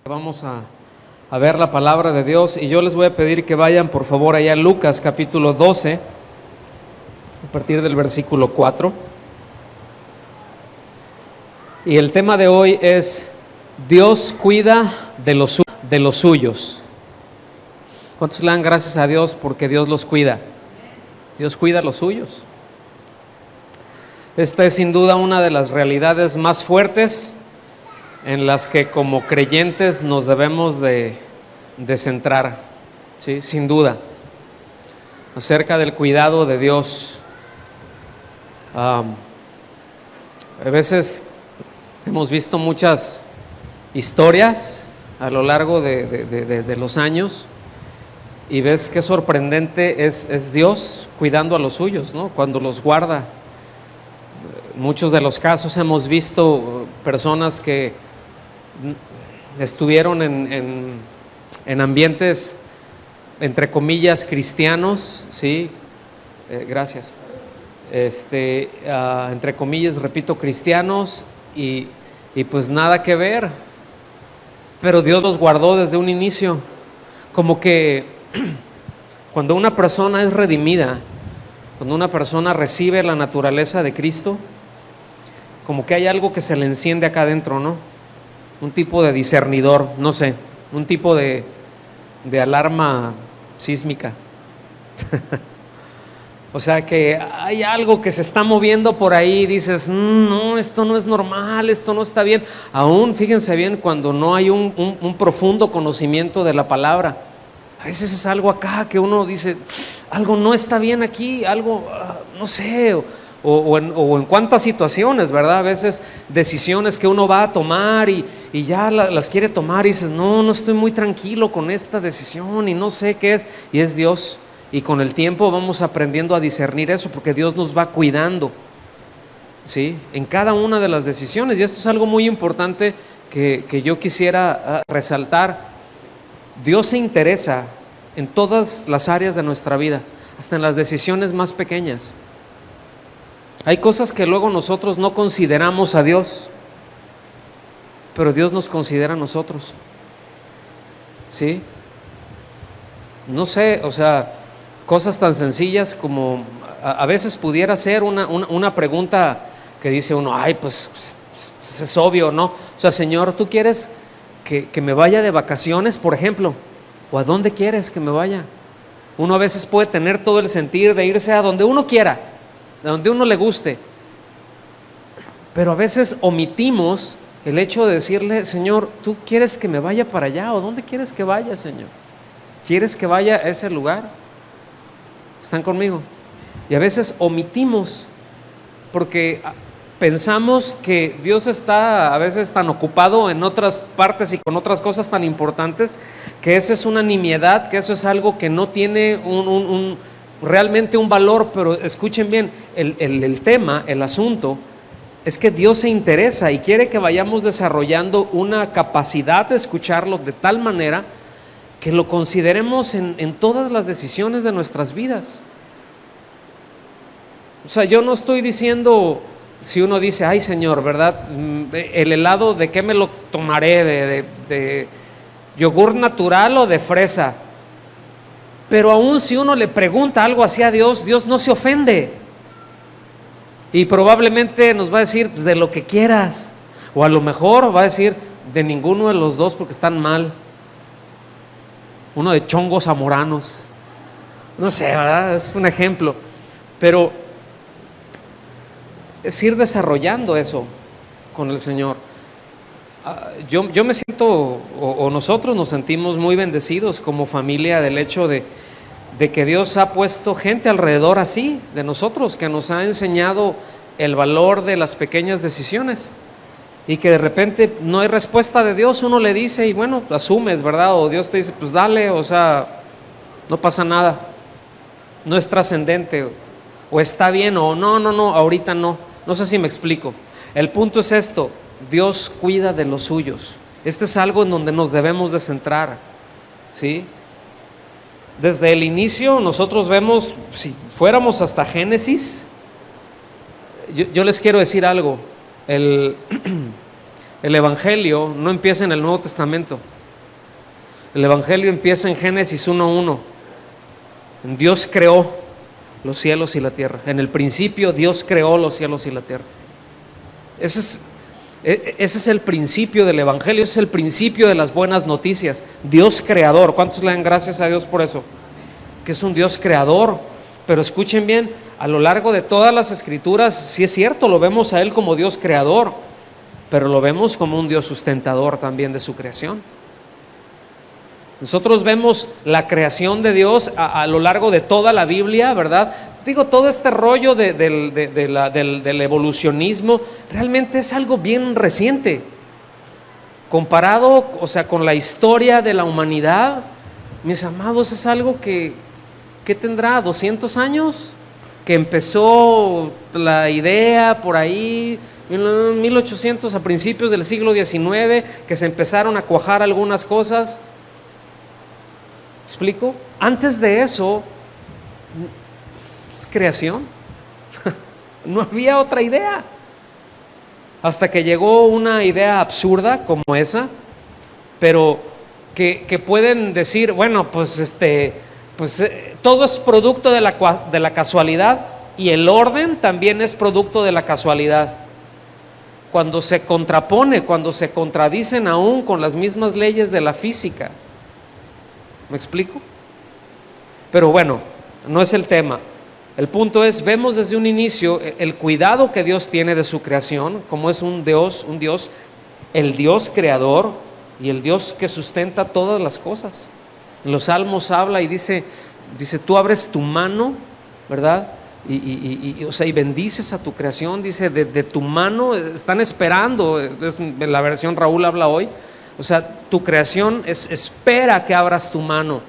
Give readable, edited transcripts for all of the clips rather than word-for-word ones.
Vamos a ver la palabra de Dios y yo les voy a pedir que vayan por favor allá a Lucas capítulo 12, a partir del versículo 4. Y el tema de hoy es: Dios cuida de los suyos. ¿Cuántos le dan gracias a Dios porque Dios los cuida? Dios cuida a los suyos. Esta es sin duda una de las realidades más fuertes en las que como creyentes nos debemos de centrar, ¿sí? Sin duda, acerca del cuidado de Dios. A veces hemos visto muchas historias a lo largo de los años y ves qué sorprendente es Dios cuidando a los suyos, ¿no? Cuando los guarda. Muchos de los casos hemos visto personas que estuvieron en ambientes, entre comillas, cristianos, ¿sí? Gracias. Entre comillas, repito, cristianos y pues nada que ver. Pero Dios los guardó desde un inicio. Como que cuando una persona es redimida, cuando una persona recibe la naturaleza de Cristo, como que hay algo que se le enciende acá adentro, ¿no? Un tipo de discernidor, no sé, un tipo de alarma sísmica. O sea que hay algo que se está moviendo por ahí y dices, no, esto no es normal, esto no está bien. Aún, fíjense bien, cuando no hay un profundo conocimiento de la palabra, a veces es algo acá que uno dice, algo no está bien aquí, algo, no sé, o en cuántas situaciones, ¿verdad? A veces decisiones que uno va a tomar y ya las quiere tomar y dices, no estoy muy tranquilo con esta decisión y no sé qué es, y es Dios. Y con el tiempo vamos aprendiendo a discernir eso porque Dios nos va cuidando, ¿sí? En cada una de las decisiones. Y esto es algo muy importante que yo quisiera resaltar. Dios se interesa en todas las áreas de nuestra vida, hasta en las decisiones más pequeñas. Hay cosas que luego nosotros no consideramos a Dios, pero Dios nos considera a nosotros, ¿sí? No sé, o sea, cosas tan sencillas como a veces pudiera ser una pregunta que dice uno, ay, pues es obvio, ¿no? O sea, Señor, ¿tú quieres que me vaya de vacaciones, por ejemplo? ¿O a dónde quieres que me vaya? Uno a veces puede tener todo el sentir de irse a donde uno quiera, a donde uno le guste, pero a veces omitimos el hecho de decirle, Señor, ¿tú quieres que me vaya para allá? ¿O dónde quieres que vaya, Señor? ¿Quieres que vaya a ese lugar? ¿Están conmigo? Y a veces omitimos porque pensamos que Dios está a veces tan ocupado en otras partes y con otras cosas tan importantes, que esa es una nimiedad, que eso es algo que no tiene realmente un valor. Pero escuchen bien, el tema, el asunto es que Dios se interesa y quiere que vayamos desarrollando una capacidad de escucharlo de tal manera que lo consideremos en todas las decisiones de nuestras vidas. O sea, yo no estoy diciendo, si uno dice, ay Señor, ¿verdad? El helado, ¿de qué me lo tomaré? ¿De yogur natural o de fresa? Pero aún si uno le pregunta algo así a Dios, Dios no se ofende. Y probablemente nos va a decir, pues, de lo que quieras. O a lo mejor va a decir, de ninguno de los dos porque están mal. Uno de chongos zamoranos. No sé, ¿verdad? Es un ejemplo. Pero es ir desarrollando eso con el Señor. Yo me siento, o nosotros nos sentimos muy bendecidos como familia del hecho de que Dios ha puesto gente alrededor así de nosotros, que nos ha enseñado el valor de las pequeñas decisiones y que de repente no hay respuesta de Dios, uno le dice y bueno, asumes, ¿verdad? O Dios te dice, pues dale, o sea, no pasa nada, no es trascendente, o está bien, o no, ahorita no sé si me explico. El punto es esto: Dios cuida de los suyos. Este es algo en donde nos debemos de centrar, ¿sí? Desde el inicio nosotros vemos, si fuéramos hasta Génesis, yo les quiero decir algo, el Evangelio no empieza en el Nuevo Testamento, El Evangelio empieza en Génesis 1:1. Dios creó los cielos y la tierra. En el principio Dios creó los cielos y la tierra. Ese es el principio del Evangelio, ese es el principio de las buenas noticias. Dios creador. ¿Cuántos le dan gracias a Dios por eso? Que es un Dios creador. Pero escuchen bien, a lo largo de todas las escrituras, sí es cierto, lo vemos a Él como Dios creador, pero lo vemos como un Dios sustentador también de su creación. Nosotros vemos la creación de Dios a lo largo de toda la Biblia, ¿verdad? Digo, todo este rollo del evolucionismo realmente es algo bien reciente. Comparado, o sea, con la historia de la humanidad, mis amados, es algo que tendrá 200 años, que empezó la idea por ahí, en 1800, a principios del siglo XIX, que se empezaron a cuajar algunas cosas. ¿Explico? Antes de eso, es creación. No había otra idea. Hasta que llegó una idea absurda como esa, pero que pueden decir, bueno, pues todo es producto de la casualidad, y el orden también es producto de la casualidad. Cuando se contrapone, cuando se contradicen aún con las mismas leyes de la física. ¿Me explico? Pero bueno, no es el tema. El punto es, vemos desde un inicio el cuidado que Dios tiene de su creación, como es un Dios, el Dios creador y el Dios que sustenta todas las cosas. En los Salmos habla y dice, tú abres tu mano, ¿verdad? Y bendices a tu creación, dice, de tu mano están esperando, es la versión Raúl habla hoy. O sea, tu creación espera que abras tu mano.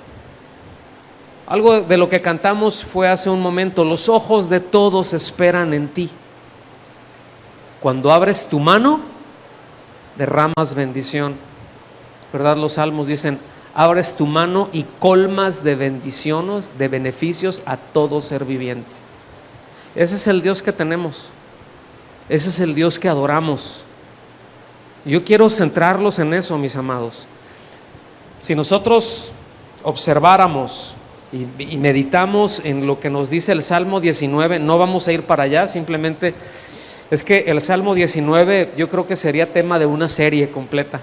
Algo de lo que cantamos fue hace un momento, los ojos de todos esperan en ti. Cuando abres tu mano, derramas bendición. ¿Verdad? Los salmos dicen, abres tu mano y colmas de bendiciones, de beneficios a todo ser viviente. Ese es el Dios que tenemos. Ese es el Dios que adoramos. Yo quiero centrarlos en eso, mis amados. Si nosotros observáramos y meditamos en lo que nos dice el Salmo 19, no vamos a ir para allá, simplemente es que el Salmo 19 yo creo que sería tema de una serie completa,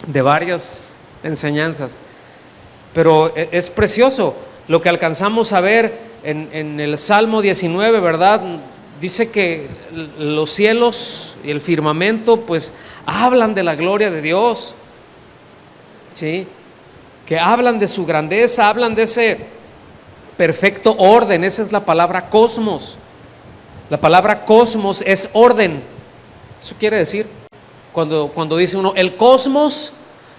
de varias enseñanzas, pero es precioso lo que alcanzamos a ver en el Salmo 19, ¿verdad? Dice que los cielos y el firmamento pues hablan de la gloria de Dios, ¿sí? Que hablan de su grandeza, hablan de ese perfecto orden. Esa es la palabra cosmos. La palabra cosmos es orden. Eso quiere decir, cuando dice uno el cosmos,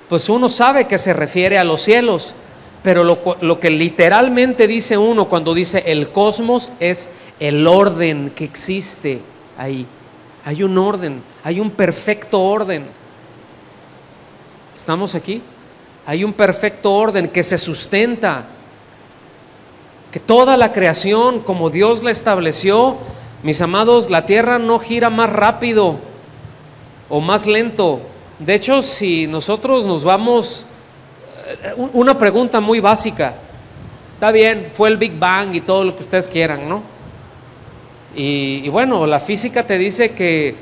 pues uno sabe que se refiere a los cielos, pero lo que literalmente dice uno cuando dice el cosmos es el orden que existe ahí. Hay un orden, hay un perfecto orden. ¿Estamos aquí? Hay un perfecto orden que se sustenta, que toda la creación como Dios la estableció, mis amados, la tierra no gira más rápido o más lento. De hecho, si nosotros nos vamos, una pregunta muy básica, está bien, fue el Big Bang y todo lo que ustedes quieran, ¿no? Y bueno, la física te dice que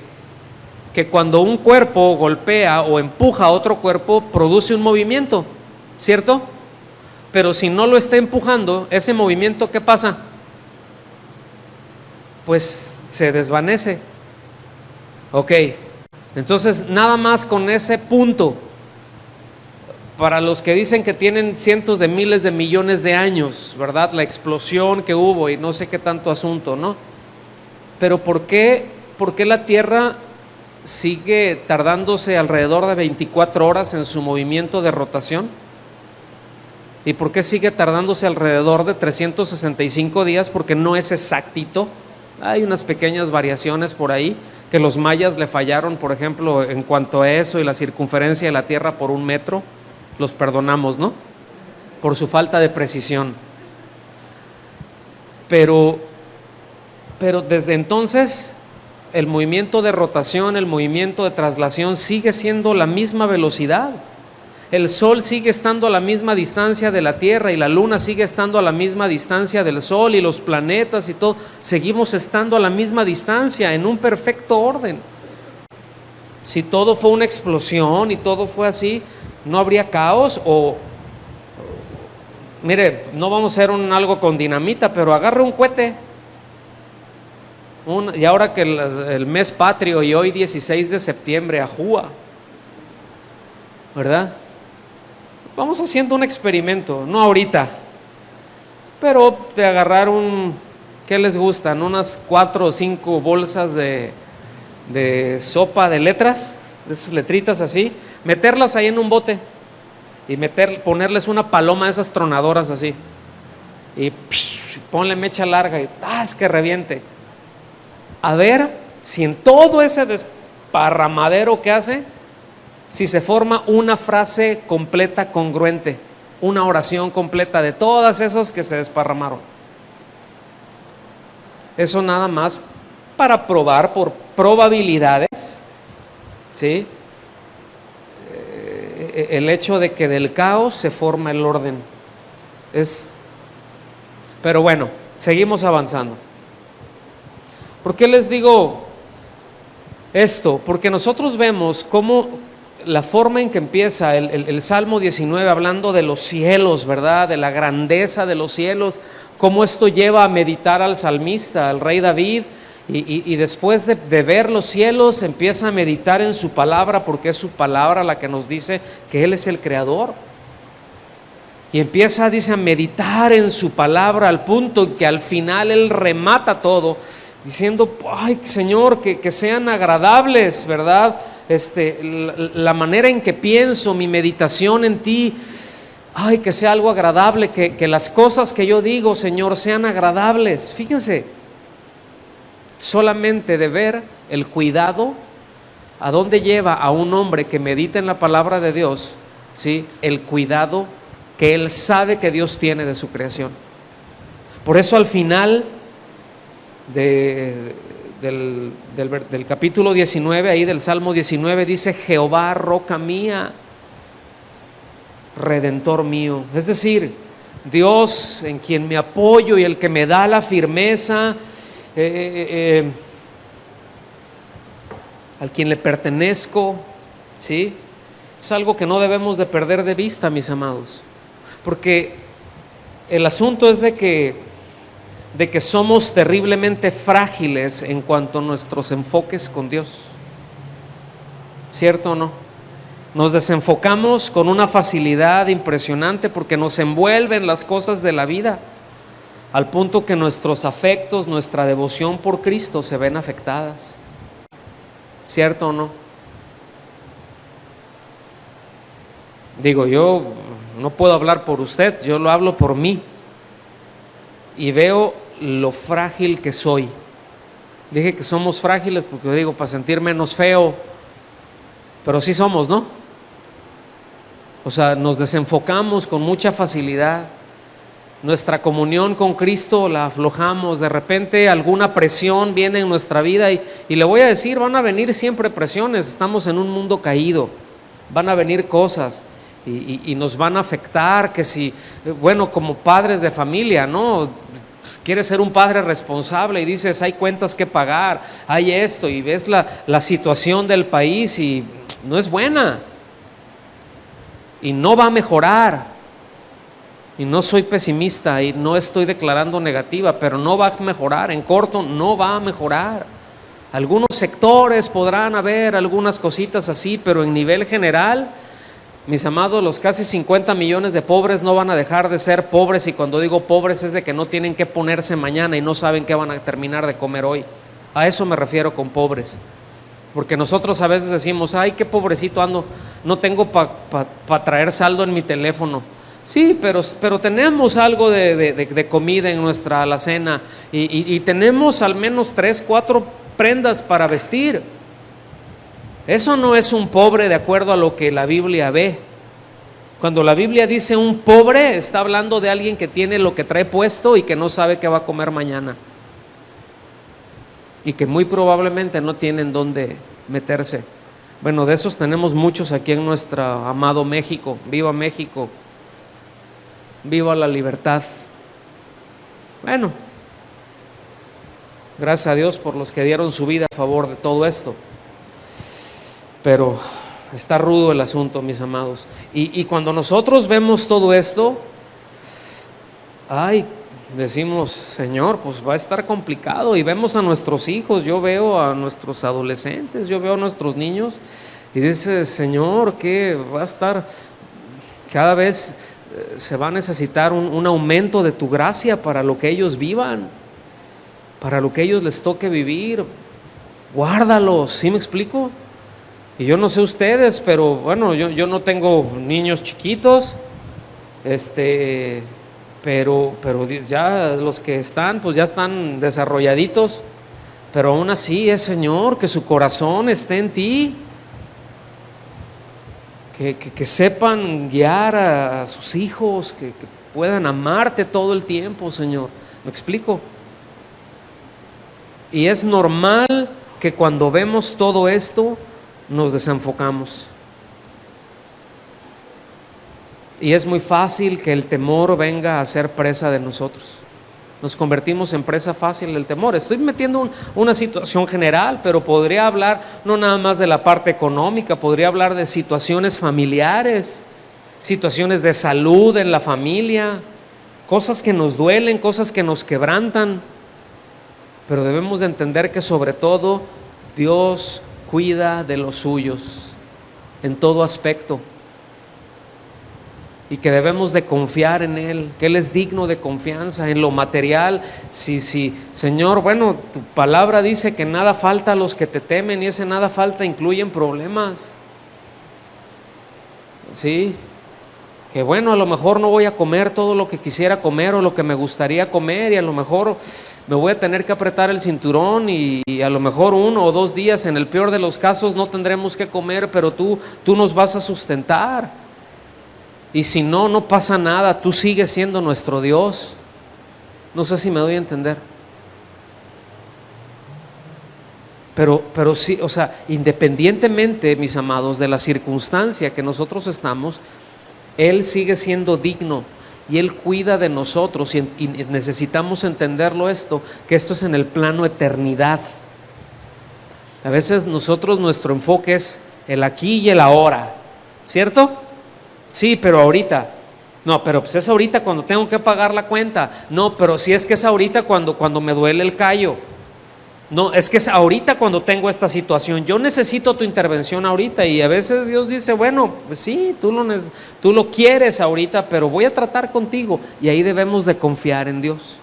cuando un cuerpo golpea o empuja a otro cuerpo, produce un movimiento, ¿cierto? Pero si no lo está empujando, ese movimiento, ¿qué pasa? Pues se desvanece. Ok, entonces nada más con ese punto, para los que dicen que tienen cientos de miles de millones de años, ¿verdad? La explosión que hubo y no sé qué tanto asunto, ¿no? Pero ¿por qué la Tierra sigue tardándose alrededor de 24 horas en su movimiento de rotación? ¿Y por qué sigue tardándose alrededor de 365 días? Porque no es exactito. Hay unas pequeñas variaciones por ahí, que los mayas le fallaron, por ejemplo, en cuanto a eso y la circunferencia de la Tierra por 1 metro. Los perdonamos, ¿no? Por su falta de precisión. Pero desde entonces el movimiento de rotación, el movimiento de traslación sigue siendo la misma velocidad. El sol sigue estando a la misma distancia de la Tierra y la luna sigue estando a la misma distancia del sol y los planetas y todo, seguimos estando a la misma distancia en un perfecto orden. Si todo fue una explosión y todo fue así, ¿no habría caos? O, mire, no vamos a hacer algo con dinamita, pero agarre un cohete. Y ahora que el mes patrio y hoy 16 de septiembre, ajúa, ¿verdad? Vamos haciendo un experimento, no ahorita, pero de agarrar ¿qué les gustan? Unas 4 o 5 bolsas de sopa de letras, de esas letritas así, meterlas ahí en un bote y ponerles una paloma de esas tronadoras así y ponle mecha larga y ¡tas! Que reviente. A ver si en todo ese desparramadero que hace, si se forma una frase completa congruente, una oración completa de todas esas que se desparramaron. Eso nada más para probar por probabilidades, ¿sí? El hecho de que del caos se forma el orden. Pero bueno, seguimos avanzando. ¿Por qué les digo esto? Porque nosotros vemos cómo la forma en que empieza el Salmo 19 hablando de los cielos, ¿verdad? De la grandeza de los cielos, cómo esto lleva a meditar al salmista, al rey David, y después de ver los cielos empieza a meditar en su palabra, porque es su palabra la que nos dice que Él es el creador. Y empieza, dice, a meditar en su palabra al punto que al final Él remata todo diciendo, ay Señor, que sean agradables, ¿verdad? La manera en que pienso, mi meditación en ti, ay, que sea algo agradable, que las cosas que yo digo, Señor, sean agradables. Fíjense, solamente de ver el cuidado, a dónde lleva a un hombre que medita en la palabra de Dios, ¿sí? El cuidado que él sabe que Dios tiene de su creación. Por eso al final del capítulo 19, ahí del Salmo 19, dice: Jehová, roca mía, redentor mío. Es decir, Dios en quien me apoyo y el que me da la firmeza, al quien le pertenezco, ¿sí? Es algo que no debemos de perder de vista, mis amados, porque el asunto es de que somos terriblemente frágiles en cuanto a nuestros enfoques con Dios. ¿Cierto o no? Nos desenfocamos con una facilidad impresionante porque nos envuelven las cosas de la vida, al punto que nuestros afectos, nuestra devoción por Cristo se ven afectadas. ¿Cierto o no? Digo, yo no puedo hablar por usted, yo lo hablo por mí. Y veo lo frágil que soy. Dije que somos frágiles porque digo, para sentir menos feo, pero sí somos, ¿no? O sea, nos desenfocamos con mucha facilidad. Nuestra comunión con Cristo la aflojamos. De repente alguna presión viene en nuestra vida y le voy a decir, van a venir siempre presiones. Estamos en un mundo caído, van a venir cosas y nos van a afectar. Que si, bueno, como padres de familia, ¿no? Pues quieres ser un padre responsable y dices, hay cuentas que pagar, hay esto, y ves la situación del país y no es buena y no va a mejorar. Y no soy pesimista y no estoy declarando negativa, pero no va a mejorar, en corto no va a mejorar. Algunos sectores podrán haber algunas cositas así, pero en nivel general, mis amados, los casi 50 millones de pobres no van a dejar de ser pobres, y cuando digo pobres es de que no tienen que ponerse mañana y no saben qué van a terminar de comer hoy. A eso me refiero con pobres. Porque nosotros a veces decimos, ay, qué pobrecito ando, no tengo para traer saldo en mi teléfono. Sí, pero tenemos algo de comida en nuestra alacena y tenemos al menos 3, 4 prendas para vestir. Eso no es un pobre de acuerdo a lo que la Biblia ve. Cuando la Biblia dice un pobre, está hablando de alguien que tiene lo que trae puesto y que no sabe qué va a comer mañana, y que muy probablemente no tienen dónde meterse. Bueno, de esos tenemos muchos aquí en nuestro amado México. Viva México, viva la libertad. Bueno, gracias a Dios por los que dieron su vida a favor de todo esto. Pero está rudo el asunto, mis amados. Y cuando nosotros vemos todo esto, decimos, Señor, pues va a estar complicado. Y vemos a nuestros hijos, yo veo a nuestros adolescentes, yo veo a nuestros niños, y dice, Señor, que va a estar, cada vez se va a necesitar un aumento de tu gracia para lo que ellos vivan, para lo que ellos les toque vivir. Guárdalos, ¿sí me explico? Y yo no sé ustedes, pero bueno, yo no tengo niños chiquitos, pero ya los que están, pues ya están desarrolladitos, pero aún así es, Señor, que su corazón esté en ti, que sepan guiar a sus hijos, que puedan amarte todo el tiempo, Señor. ¿Me explico? Y es normal que cuando vemos todo esto nos desenfocamos. Y es muy fácil que el temor venga a ser presa de nosotros. Nos convertimos en presa fácil del temor. Estoy metiendo una situación general, pero podría hablar no nada más de la parte económica, podría hablar de situaciones familiares, situaciones de salud en la familia, cosas que nos duelen, cosas que nos quebrantan. Pero debemos de entender que sobre todo Dios cuida de los suyos en todo aspecto, y que debemos de confiar en Él, que Él es digno de confianza. En lo material, sí, Señor, bueno, tu palabra dice que nada falta a los que te temen, y ese nada falta incluyen problemas, sí, que bueno, a lo mejor no voy a comer todo lo que quisiera comer o lo que me gustaría comer, y a lo mejor me voy a tener que apretar el cinturón, y a lo mejor 1 o 2 días, en el peor de los casos, no tendremos que comer, pero tú nos vas a sustentar. Y si no pasa nada, tú sigues siendo nuestro Dios. No sé si me doy a entender. Pero sí, o sea, independientemente, mis amados, de la circunstancia que nosotros estamos, Él sigue siendo digno y Él cuida de nosotros, y necesitamos entenderlo esto, que esto es en el plano eternidad. A veces nuestro enfoque es el aquí y el ahora, ¿cierto? Sí, pero ahorita. No, pero pues es ahorita cuando tengo que pagar la cuenta. No, pero si es que es ahorita cuando me duele el callo. No, es que es ahorita cuando tengo esta situación. Yo necesito tu intervención ahorita. Y a veces Dios dice, bueno, pues sí, tú lo quieres ahorita, pero voy a tratar contigo. Y ahí debemos de confiar en Dios,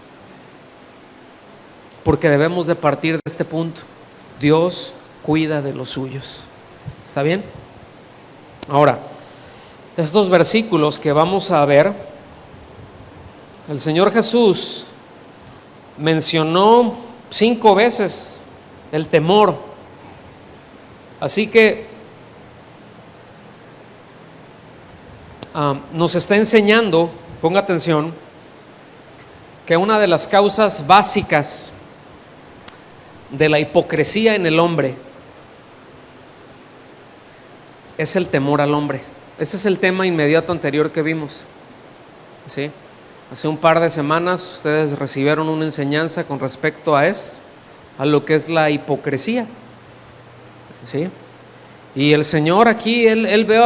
porque debemos de partir de este punto. Dios cuida de los suyos. ¿Está bien? Ahora, estos versículos que vamos a ver, el Señor Jesús mencionó 5 veces el temor. Así que nos está enseñando, ponga atención, que una de las causas básicas de la hipocresía en el hombre es el temor al hombre. Ese es el tema inmediato anterior que vimos, ¿sí? Hace un par de semanas ustedes recibieron una enseñanza con respecto a esto, a lo que es la hipocresía, ¿sí? Y el Señor aquí, Él vio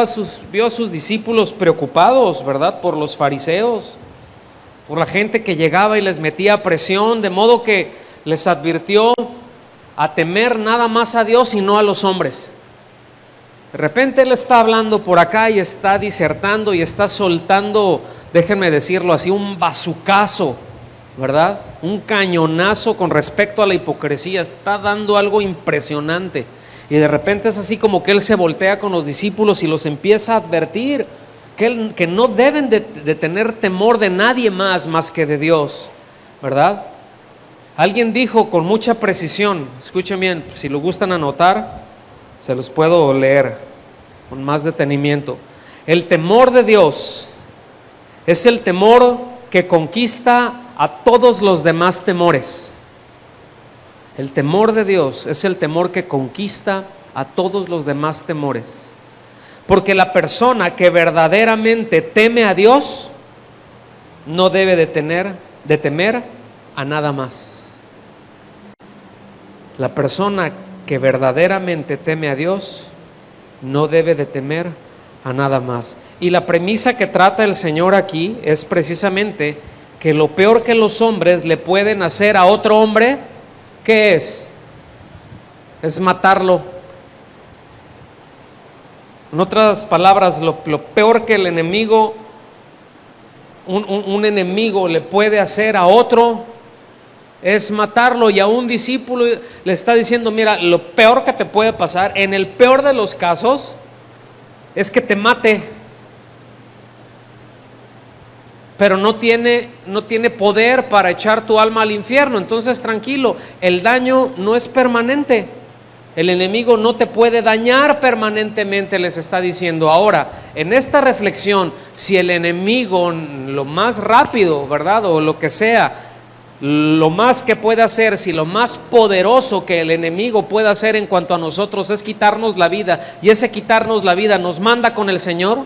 a sus discípulos preocupados, ¿verdad? Por los fariseos, por la gente que llegaba y les metía presión, de modo que les advirtió a temer nada más a Dios y no a los hombres. De repente Él está hablando por acá y está disertando y está soltando, déjenme decirlo así, un bazucazo, ¿verdad? Un cañonazo con respecto a la hipocresía. Está dando algo impresionante. Y de repente es así como que Él se voltea con los discípulos y los empieza a advertir que no deben de tener temor de nadie más que de Dios, ¿verdad? Alguien dijo con mucha precisión, escuchen bien, si lo gustan anotar, se los puedo leer con más detenimiento. El temor de Dios es el temor que conquista a todos los demás temores. El temor de Dios es el temor que conquista a todos los demás temores. Porque la persona que verdaderamente teme a Dios no debe de temer a nada más. La persona que verdaderamente teme a Dios no debe de temer a nada más. Y la premisa que trata el Señor aquí es precisamente que lo peor que los hombres le pueden hacer a otro hombre, ¿qué es? Es matarlo. En otras palabras, lo peor que el enemigo, un enemigo le puede hacer a otro es matarlo. Y a un discípulo le está diciendo, mira, lo peor que te puede pasar, en el peor de los casos, es que te mate. Pero no tiene poder para echar tu alma al infierno. Entonces tranquilo, el daño no es permanente. El enemigo no te puede dañar permanentemente, les está diciendo. Ahora, en esta reflexión, si el enemigo lo más rápido, ¿verdad? O lo que sea, lo más que puede hacer, si lo más poderoso que el enemigo puede hacer en cuanto a nosotros es quitarnos la vida, y ese quitarnos la vida nos manda con el Señor,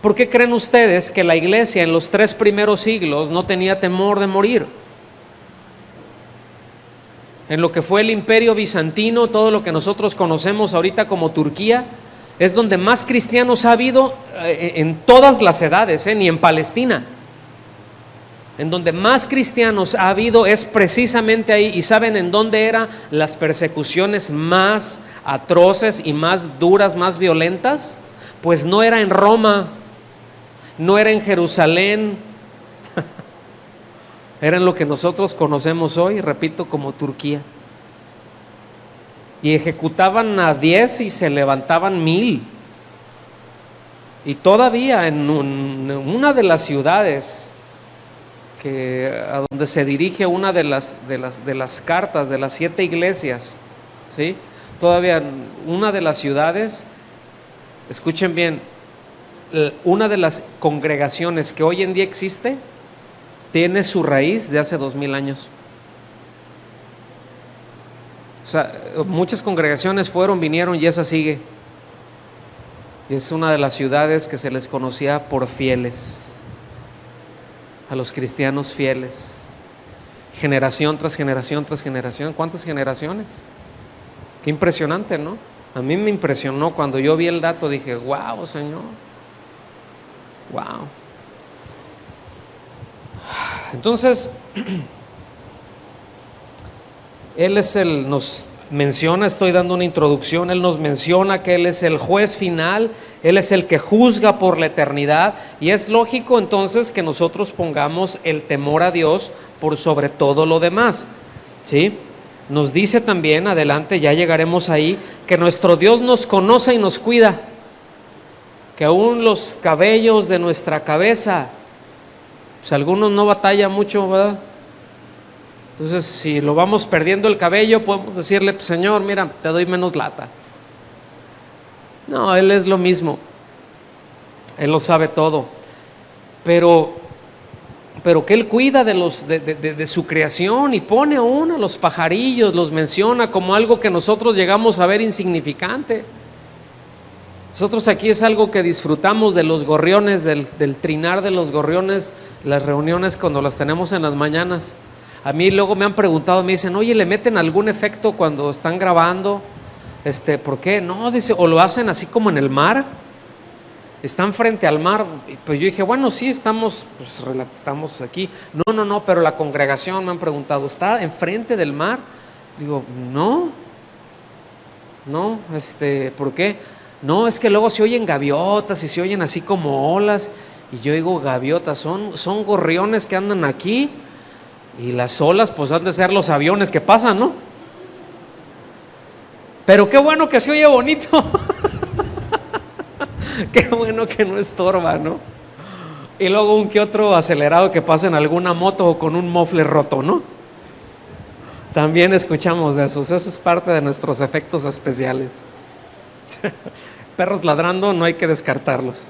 ¿por qué creen ustedes que la iglesia en los 3 primeros siglos no tenía temor de morir? En lo que fue el imperio bizantino, todo lo que nosotros conocemos ahorita como Turquía, es donde más cristianos ha habido en todas las edades, ni en Palestina. En donde más cristianos ha habido es precisamente ahí. ¿Y saben en dónde eran las persecuciones más atroces y más duras, más violentas? Pues no era en Roma, no era en Jerusalén, era en lo que nosotros conocemos hoy, repito, como Turquía. Y ejecutaban a 10 y se levantaban 1000. Y todavía en una de las ciudades a donde se dirige una de las cartas de las 7 iglesias, ¿sí? Todavía en una de las ciudades, escuchen bien, una de las congregaciones que hoy en día existe tiene su raíz de hace 2000 años. O sea, muchas congregaciones vinieron y esa sigue. Y es una de las ciudades que se les conocía por fieles, a los cristianos fieles, generación tras generación tras generación. ¿Cuántas generaciones? Qué impresionante, ¿no? A mí me impresionó cuando yo vi el dato, dije, wow, Señor, wow. Entonces, Él nos menciona, estoy dando una introducción, Él nos menciona que Él es el juez final, Él es el que juzga por la eternidad, y es lógico entonces que nosotros pongamos el temor a Dios por sobre todo lo demás, ¿sí? Nos dice también, adelante, ya llegaremos ahí, que nuestro Dios nos conoce y nos cuida, que aún los cabellos de nuestra cabeza, pues algunos no batalla mucho, ¿verdad? Entonces, si lo vamos perdiendo el cabello, podemos decirle, Señor, mira, te doy menos lata. No, Él es lo mismo. Él lo sabe todo. Pero que Él cuida de su creación y pone aún a los pajarillos, los menciona como algo que nosotros llegamos a ver insignificante. Nosotros aquí es algo que disfrutamos de los gorriones, del trinar de los gorriones, las reuniones cuando las tenemos en las mañanas. A mí luego me han preguntado, me dicen, oye, ¿le meten algún efecto cuando están grabando? ¿Por qué? No, dice, o lo hacen así como en el mar, están frente al mar. Pues yo dije, bueno, sí, estamos aquí. No, pero la congregación, me han preguntado, ¿está enfrente del mar? Digo, no, ¿por qué? No, es que luego se oyen gaviotas y se oyen así como olas. Y yo digo, gaviotas, son gorriones que andan aquí, y las olas pues han de ser los aviones que pasan, ¿no? Pero qué bueno que se oye bonito. Qué bueno que no estorba, ¿no? Y luego un que otro acelerado que pasa en alguna moto o con un mofle roto, ¿no? También escuchamos de esos. Eso es parte de nuestros efectos especiales. Perros ladrando no hay que descartarlos,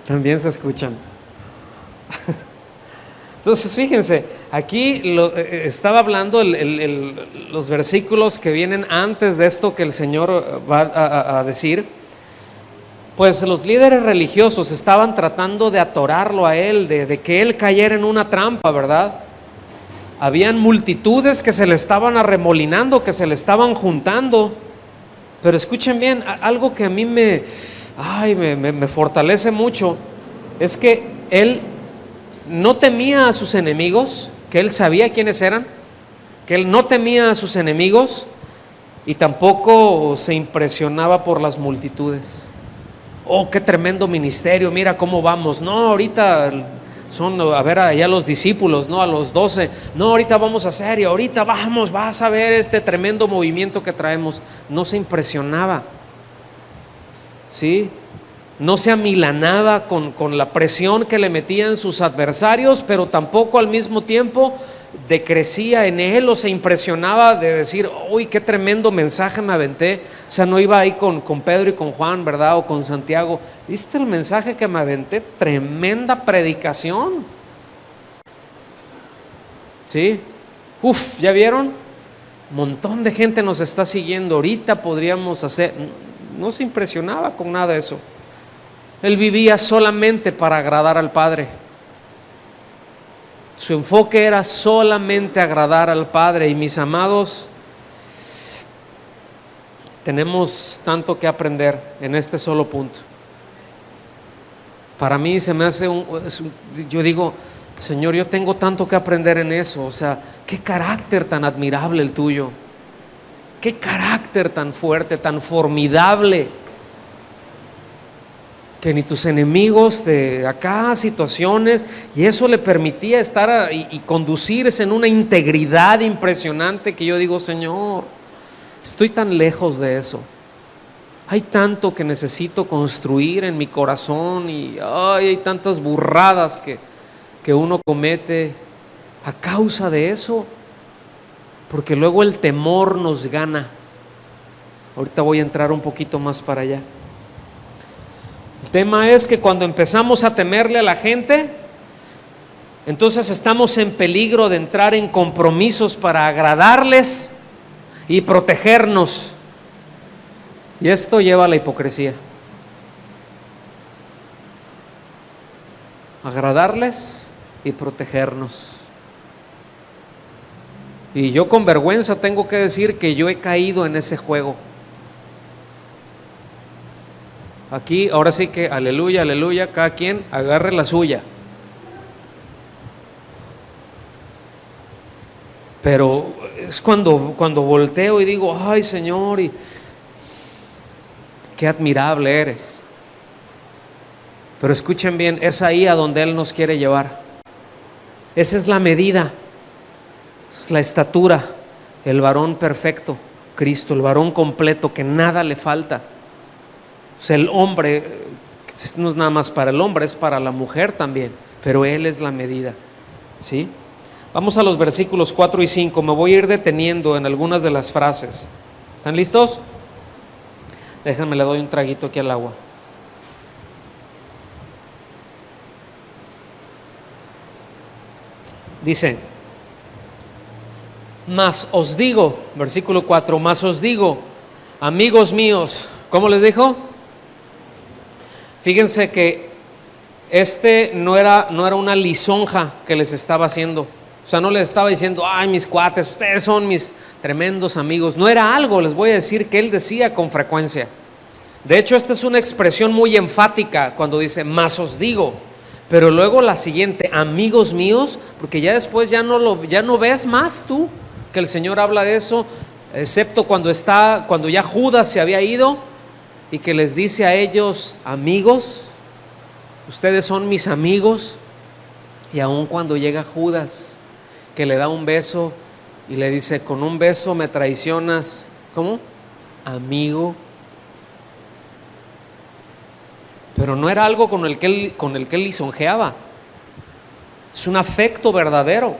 también se escuchan. Entonces fíjense, aquí estaba hablando los versículos que vienen antes de esto que el Señor va a decir. Pues los líderes religiosos estaban tratando de atorarlo a él, de que él cayera en una trampa, ¿verdad? Habían multitudes que se le estaban arremolinando, que se le estaban juntando. Pero escuchen bien, algo que a mí me fortalece mucho es que él no temía a sus enemigos, que él sabía quiénes eran, que él no temía a sus enemigos y tampoco se impresionaba por las multitudes. Oh, qué tremendo ministerio, mira cómo vamos. No, ahorita son a ver allá los discípulos, no, a los 12. No, ahorita vamos a hacer y ahorita vas a ver este tremendo movimiento que traemos. No se impresionaba, ¿sí? No se amilanaba con la presión que le metían sus adversarios, pero tampoco al mismo tiempo decrecía en él o se impresionaba de decir, uy, qué tremendo mensaje me aventé. O sea, no iba ahí con Pedro y con Juan, ¿verdad? O con Santiago. ¿Viste el mensaje que me aventé? Tremenda predicación. ¿Sí? Uf, ¿ya vieron? Un montón de gente nos está siguiendo. Ahorita podríamos hacer. No se impresionaba con nada de eso. Él vivía solamente para agradar al Padre. Su enfoque era solamente agradar al Padre. Y mis amados, tenemos tanto que aprender en este solo punto. Para mí se me hace yo digo, Señor, yo tengo tanto que aprender en eso. O sea, qué carácter tan admirable el tuyo. Qué carácter tan fuerte, tan formidable. Que ni tus enemigos de acá, situaciones, y eso le permitía estar y conducirse en una integridad impresionante que yo digo, Señor, estoy tan lejos de eso. Hay tanto que necesito construir en mi corazón y hay tantas burradas que uno comete a causa de eso, porque luego el temor nos gana. Ahorita voy a entrar un poquito más para allá. El tema es que cuando empezamos a temerle a la gente, entonces estamos en peligro de entrar en compromisos para agradarles y protegernos. Y esto lleva a la hipocresía. Agradarles y protegernos. Y yo con vergüenza tengo que decir que yo he caído en ese juego. Aquí, ahora sí que aleluya, aleluya, cada quien agarre la suya. Pero es cuando volteo y digo, ay Señor, y qué admirable eres. Pero escuchen bien, es ahí a donde Él nos quiere llevar. Esa es la medida, es la estatura, el varón perfecto, Cristo, el varón completo, que nada le falta. O sea, el hombre no es nada más para el hombre, es para la mujer también, pero Él es la medida, ¿sí? Vamos a los versículos 4 y 5, me voy a ir deteniendo en algunas de las frases. ¿Están listos? Déjenme, le doy un traguito aquí al agua. Dice, mas os digo, versículo 4, mas os digo, amigos míos, ¿cómo les dijo? Fíjense que no era una lisonja que les estaba haciendo. O sea, no les estaba diciendo, ay, mis cuates, ustedes son mis tremendos amigos. No era algo, les voy a decir, que él decía con frecuencia. De hecho, esta es una expresión muy enfática cuando dice, mas os digo. Pero luego la siguiente, amigos míos, porque ya después ya no ves más tú que el Señor habla de eso, excepto cuando ya Judas se había ido y que les dice a ellos, amigos, ustedes son mis amigos. Y aun cuando llega Judas, que le da un beso y le dice, con un beso me traicionas, ¿cómo? Amigo. Pero no era algo con el que él lisonjeaba, es un afecto verdadero,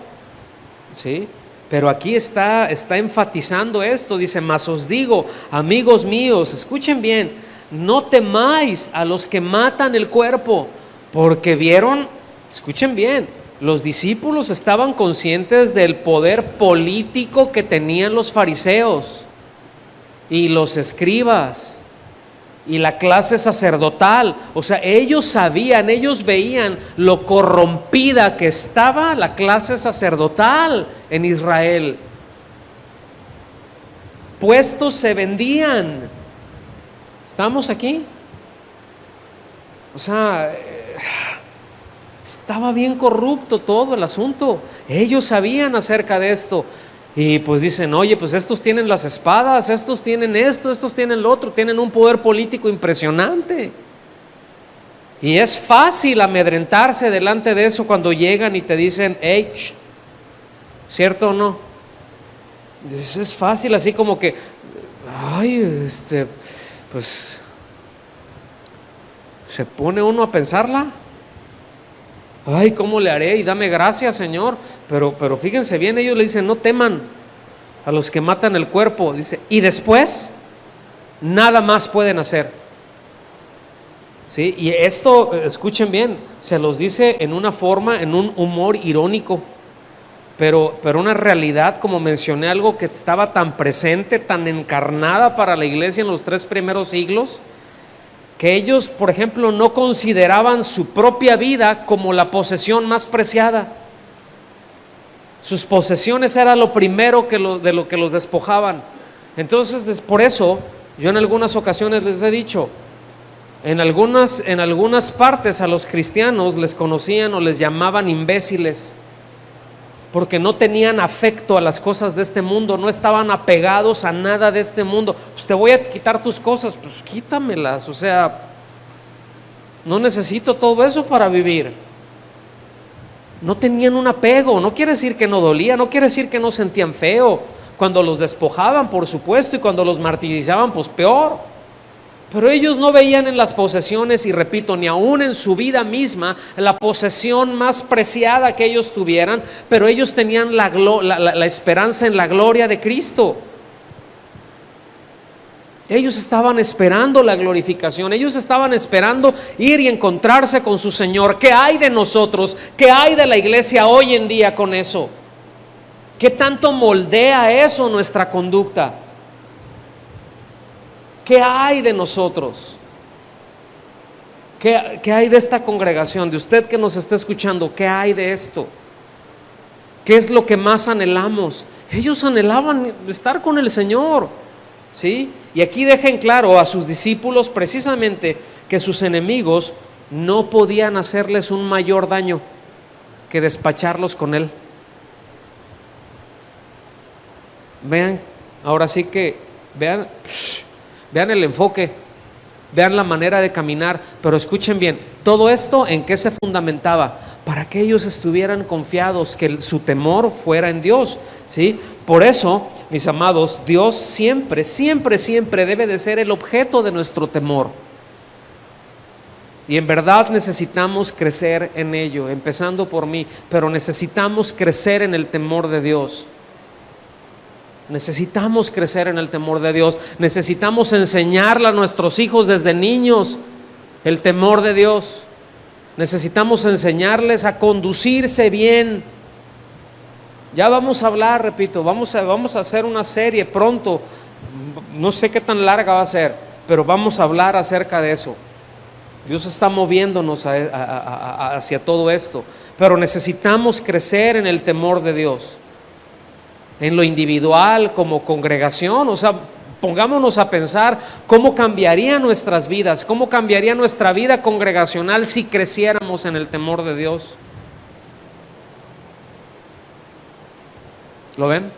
¿sí? Pero aquí está enfatizando esto, dice, mas os digo, amigos míos, escuchen bien, no temáis a los que matan el cuerpo, porque vieron, escuchen bien, Los discípulos estaban conscientes del poder político que tenían los fariseos y los escribas y la clase sacerdotal. O sea, ellos sabían, ellos veían lo corrompida que estaba la clase sacerdotal en Israel. Puestos se vendían. ¿Estamos aquí? O sea, estaba bien corrupto todo el asunto. Ellos sabían acerca de esto. Y pues dicen, oye, pues estos tienen las espadas, estos tienen esto, estos tienen lo otro, tienen un poder político impresionante. Y es fácil amedrentarse delante de eso cuando llegan y te dicen, hey, shh, ¿cierto o no? Es fácil así como que, ay, pues se pone uno a pensarla. Ay, ¿cómo le haré? Y dame gracias, Señor. Pero fíjense bien, ellos le dicen, no teman a los que matan el cuerpo. Dice, y después, nada más pueden hacer. ¿Sí? Y esto, escuchen bien, se los dice en una forma, en un humor irónico. Pero una realidad, como mencioné, algo que estaba tan presente, tan encarnada para la iglesia en los 3 primeros siglos, que ellos, por ejemplo, no consideraban su propia vida como la posesión más preciada. Sus posesiones era lo primero de lo que los despojaban. Entonces, por eso, yo en algunas ocasiones les he dicho, en algunas partes a los cristianos les conocían o les llamaban imbéciles, porque no tenían afecto a las cosas de este mundo, no estaban apegados a nada de este mundo. Pues te voy a quitar tus cosas, pues quítamelas, o sea, no necesito todo eso para vivir. No tenían un apego, no quiere decir que no dolía, no quiere decir que no sentían feo. Cuando los despojaban, por supuesto, y cuando los martirizaban, pues peor. Pero ellos no veían en las posesiones, y repito, ni aún en su vida misma, la posesión más preciada que ellos tuvieran, pero ellos tenían la esperanza en la gloria de Cristo. Ellos estaban esperando la glorificación, ellos estaban esperando ir y encontrarse con su Señor. ¿Qué hay de nosotros? ¿Qué hay de la iglesia hoy en día con eso? ¿Qué tanto moldea eso nuestra conducta? ¿Qué hay de nosotros? ¿Qué hay de esta congregación? De usted que nos está escuchando, ¿qué hay de esto? ¿Qué es lo que más anhelamos? Ellos anhelaban estar con el Señor, ¿sí? Y aquí dejen claro a sus discípulos precisamente que sus enemigos no podían hacerles un mayor daño que despacharlos con Él. Vean, ahora sí que, vean el enfoque, vean la manera de caminar, pero escuchen bien, todo esto ¿en qué se fundamentaba? Para que ellos estuvieran confiados, que su temor fuera en Dios, ¿sí? Por eso, mis amados, Dios siempre, siempre, siempre debe de ser el objeto de nuestro temor. Y en verdad necesitamos crecer en ello, empezando por mí, pero necesitamos crecer en el temor de Dios. Necesitamos crecer en el temor de Dios. Necesitamos enseñarle a nuestros hijos desde niños el temor de Dios. Necesitamos enseñarles a conducirse bien. Ya vamos a hablar, repito, vamos a hacer una serie pronto. No sé qué tan larga va a ser, pero vamos a hablar acerca de eso. Dios está moviéndonos hacia todo esto, pero necesitamos crecer en el temor de Dios. En lo individual, como congregación, o sea, pongámonos a pensar cómo cambiaría nuestras vidas, cómo cambiaría nuestra vida congregacional si creciéramos en el temor de Dios. ¿Lo ven?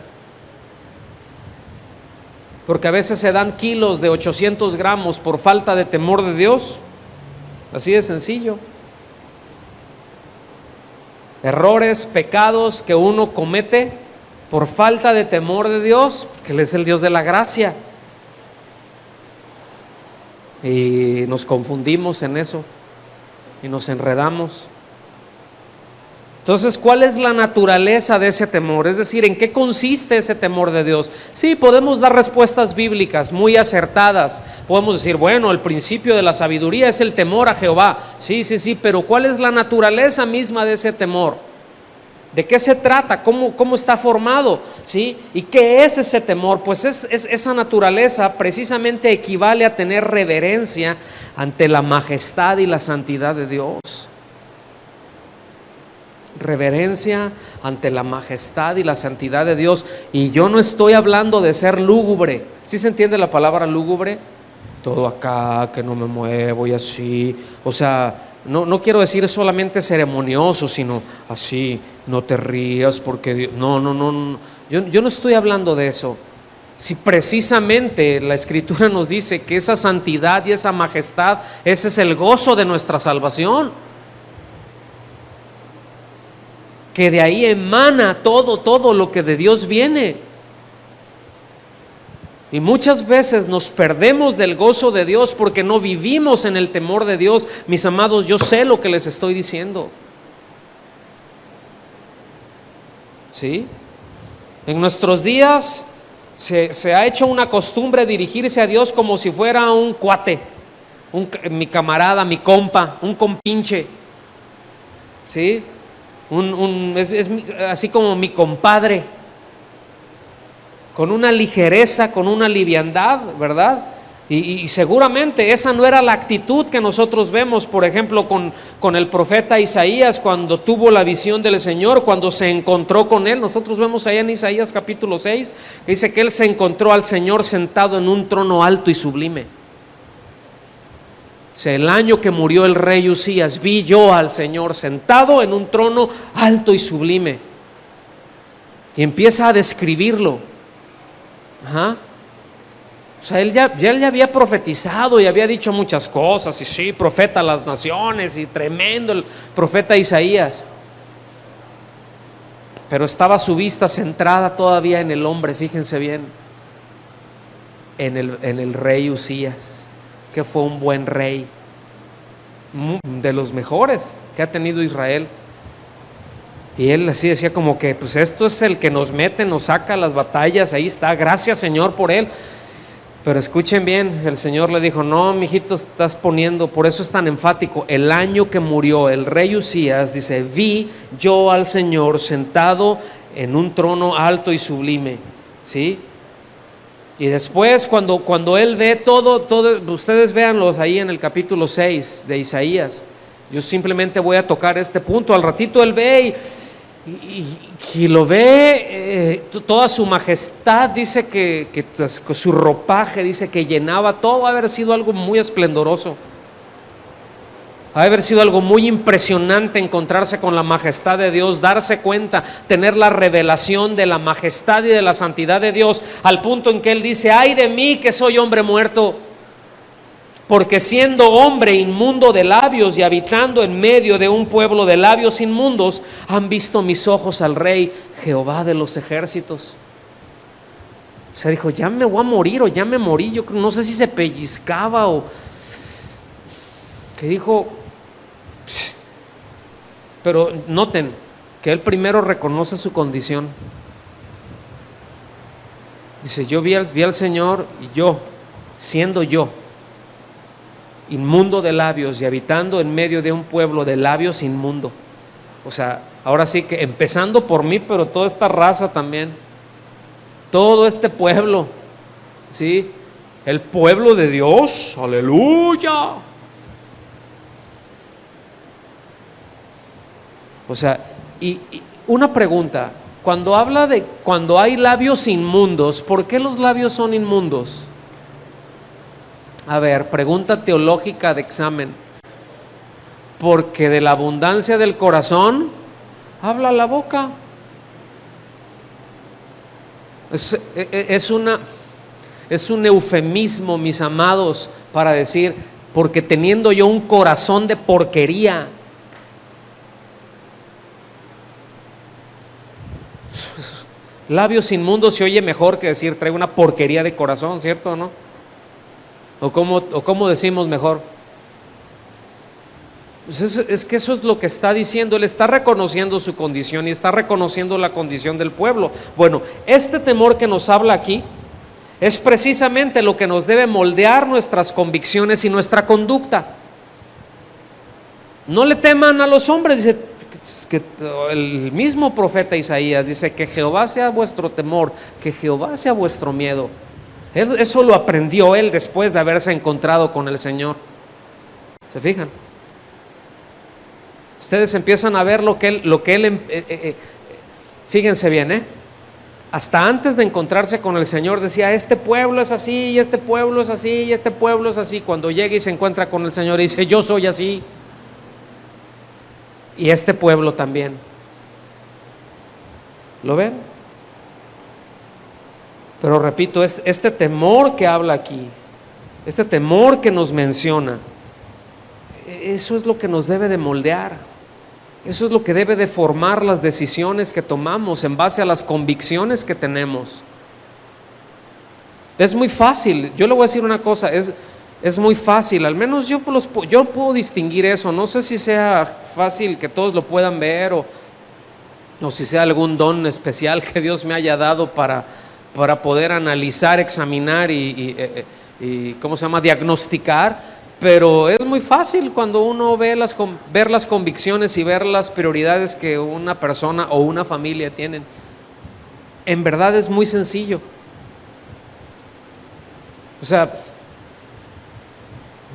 Porque a veces se dan kilos de 800 gramos por falta de temor de Dios, así de sencillo. Errores, pecados que uno comete por falta de temor de Dios, porque Él es el Dios de la gracia. Y nos confundimos en eso y nos enredamos. Entonces, ¿cuál es la naturaleza de ese temor? Es decir, ¿en qué consiste ese temor de Dios? Sí, podemos dar respuestas bíblicas muy acertadas. Podemos decir, bueno, el principio de la sabiduría es el temor a Jehová. Sí, pero ¿cuál es la naturaleza misma de ese temor? ¿De qué se trata? ¿Cómo está formado? ¿Sí? ¿Y qué es ese temor? Pues esa naturaleza precisamente equivale a tener reverencia ante la majestad y la santidad de Dios. Reverencia ante la majestad y la santidad de Dios. Y yo no estoy hablando de ser lúgubre. ¿Sí se entiende la palabra lúgubre? Todo acá, que no me muevo y así. O sea, no quiero decir solamente ceremonioso, sino así, no te rías porque Dios, no. Yo no estoy hablando de eso. Si precisamente la Escritura nos dice que esa santidad y esa majestad, ese es el gozo de nuestra salvación, que de ahí emana todo lo que de Dios viene. Y muchas veces nos perdemos del gozo de Dios porque no vivimos en el temor de Dios. Mis amados, yo sé lo que les estoy diciendo. ¿Sí? En nuestros días se ha hecho una costumbre dirigirse a Dios como si fuera un cuate, mi camarada, mi compa, un compinche. ¿Sí? Es así como mi compadre, con una ligereza, con una liviandad, ¿verdad? Y seguramente esa no era la actitud que nosotros vemos, por ejemplo, con el profeta Isaías cuando tuvo la visión del Señor, cuando se encontró con él. Nosotros vemos allá en Isaías capítulo 6, que dice que él se encontró al Señor sentado en un trono alto y sublime. O sea, el año que murió el rey Usías, vi yo al Señor sentado en un trono alto y sublime. Y empieza a describirlo. Ajá. O sea, él ya le había profetizado y había dicho muchas cosas, y sí, profeta a las naciones, y tremendo el profeta Isaías. Pero estaba su vista centrada todavía en el hombre, fíjense bien, en el rey Usías, que fue un buen rey, de los mejores que ha tenido Israel. Y él así decía como que, pues esto es el que nos mete, nos saca las batallas, ahí está, gracias Señor por él. Pero escuchen bien, el Señor le dijo, no, mijito, estás poniendo, por eso es tan enfático, el año que murió el rey Usías, dice, vi yo al Señor sentado en un trono alto y sublime, ¿sí? Y después cuando él ve todo, ustedes véanlos ahí en el capítulo 6 de Isaías. Yo simplemente voy a tocar este punto. Al ratito él ve y lo ve, toda su majestad, dice que su ropaje, dice que llenaba todo, ha haber sido algo muy esplendoroso. Ha de haber sido algo muy impresionante encontrarse con la majestad de Dios, darse cuenta, tener la revelación de la majestad y de la santidad de Dios, al punto en que él dice, ay de mí que soy hombre muerto, porque siendo hombre inmundo de labios y habitando en medio de un pueblo de labios inmundos, han visto mis ojos al Rey Jehová de los ejércitos. O sea, dijo, ya me voy a morir o ya me morí. Yo no sé si se pellizcaba o que dijo. Pero noten que él primero reconoce su condición. Dice, yo vi al Señor y yo, siendo yo, inmundo de labios y habitando en medio de un pueblo de labios inmundo. O sea, ahora sí que empezando por mí, pero toda esta raza también, todo este pueblo, ¿sí? El pueblo de Dios, aleluya. O sea, y una pregunta, cuando habla de cuando hay labios inmundos, ¿por qué los labios son inmundos? A ver, pregunta teológica de examen. Porque de la abundancia del corazón habla la boca. Es un eufemismo, mis amados, para decir, porque teniendo yo un corazón de porquería. Labios inmundos se oye mejor que decir traigo una porquería de corazón, ¿cierto o no? ¿O cómo decimos mejor? Pues es que eso es lo que está diciendo. Él está reconociendo su condición y está reconociendo la condición del pueblo. Bueno, este temor que nos habla aquí es precisamente lo que nos debe moldear nuestras convicciones y nuestra conducta. No le teman a los hombres, dice, que el mismo profeta Isaías dice que Jehová sea vuestro temor, que Jehová sea vuestro miedo. Eso lo aprendió él después de haberse encontrado con el Señor. ¿Se fijan? Ustedes empiezan a ver lo que él fíjense bien, hasta antes de encontrarse con el Señor decía, este pueblo es así, y este pueblo es así, y este pueblo es así. Cuando llega y se encuentra con el Señor y dice, yo soy así, y este pueblo también. ¿Lo ven? Pero repito, es este temor que habla aquí, este temor que nos menciona, eso es lo que nos debe de moldear. Eso es lo que debe de formar las decisiones que tomamos en base a las convicciones que tenemos. Es muy fácil, yo le voy a decir una cosa, es muy fácil, al menos yo puedo distinguir eso. No sé si sea fácil que todos lo puedan ver o si sea algún don especial que Dios me haya dado para poder analizar, examinar y ¿cómo se llama? Diagnosticar. Pero es muy fácil cuando uno ver las convicciones y ver las prioridades que una persona o una familia tienen. En verdad es muy sencillo. O sea,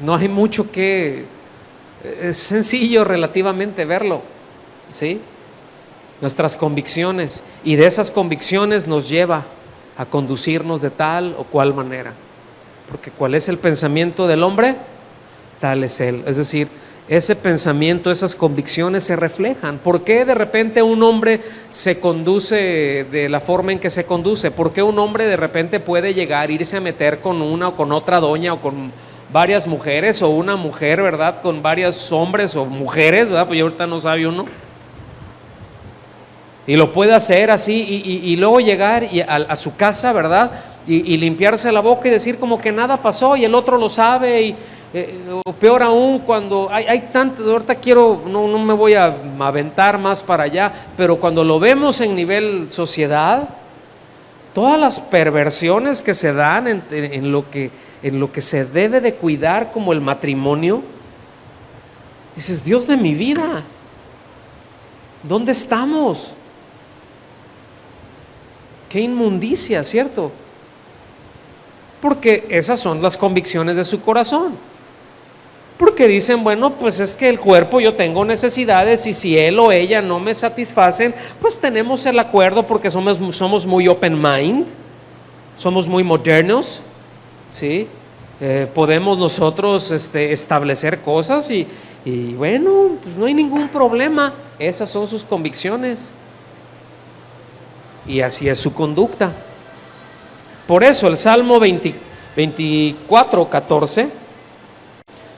no hay mucho que... Es sencillo relativamente verlo, ¿sí? Nuestras convicciones, y de esas convicciones nos lleva a conducirnos de tal o cual manera. Porque ¿cuál es el pensamiento del hombre? Tal es él. Es decir, ese pensamiento, esas convicciones se reflejan. ¿Por qué de repente un hombre se conduce de la forma en que se conduce? ¿Por qué un hombre de repente puede llegar, irse a meter con una o con otra doña o con varias mujeres, o una mujer, ¿verdad?, con varios hombres o mujeres, ¿verdad? Pues ahorita no sabe uno. Y lo puede hacer así y luego llegar a su casa, ¿verdad? Y limpiarse la boca y decir como que nada pasó y el otro lo sabe. O peor aún, cuando hay tanto, ahorita no me voy a aventar más para allá, pero cuando lo vemos en nivel sociedad, todas las perversiones que se dan en lo que se debe de cuidar como el matrimonio, dices, Dios de mi vida, ¿dónde estamos? Qué inmundicia, ¿cierto? Porque esas son las convicciones de su corazón. Porque dicen, bueno, pues es que el cuerpo, yo tengo necesidades, y si él o ella no me satisfacen, pues tenemos el acuerdo, porque somos muy open mind, somos muy modernos, ¿sí? Podemos nosotros establecer cosas y bueno, pues no hay ningún problema. Esas son sus convicciones y así es su conducta. Por eso el Salmo 24:14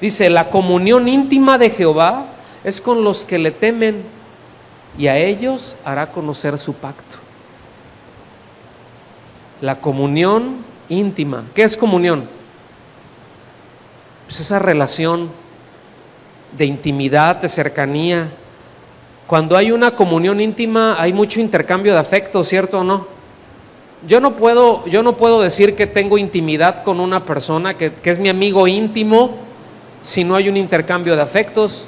dice, la comunión íntima de Jehová es con los que le temen, y a ellos hará conocer su pacto. La comunión íntima. ¿Qué es comunión? Pues esa relación de intimidad, de cercanía. Cuando hay una comunión íntima hay mucho intercambio de afectos, ¿cierto o no? Yo no puedo decir que tengo intimidad con una persona que es mi amigo íntimo si no hay un intercambio de afectos.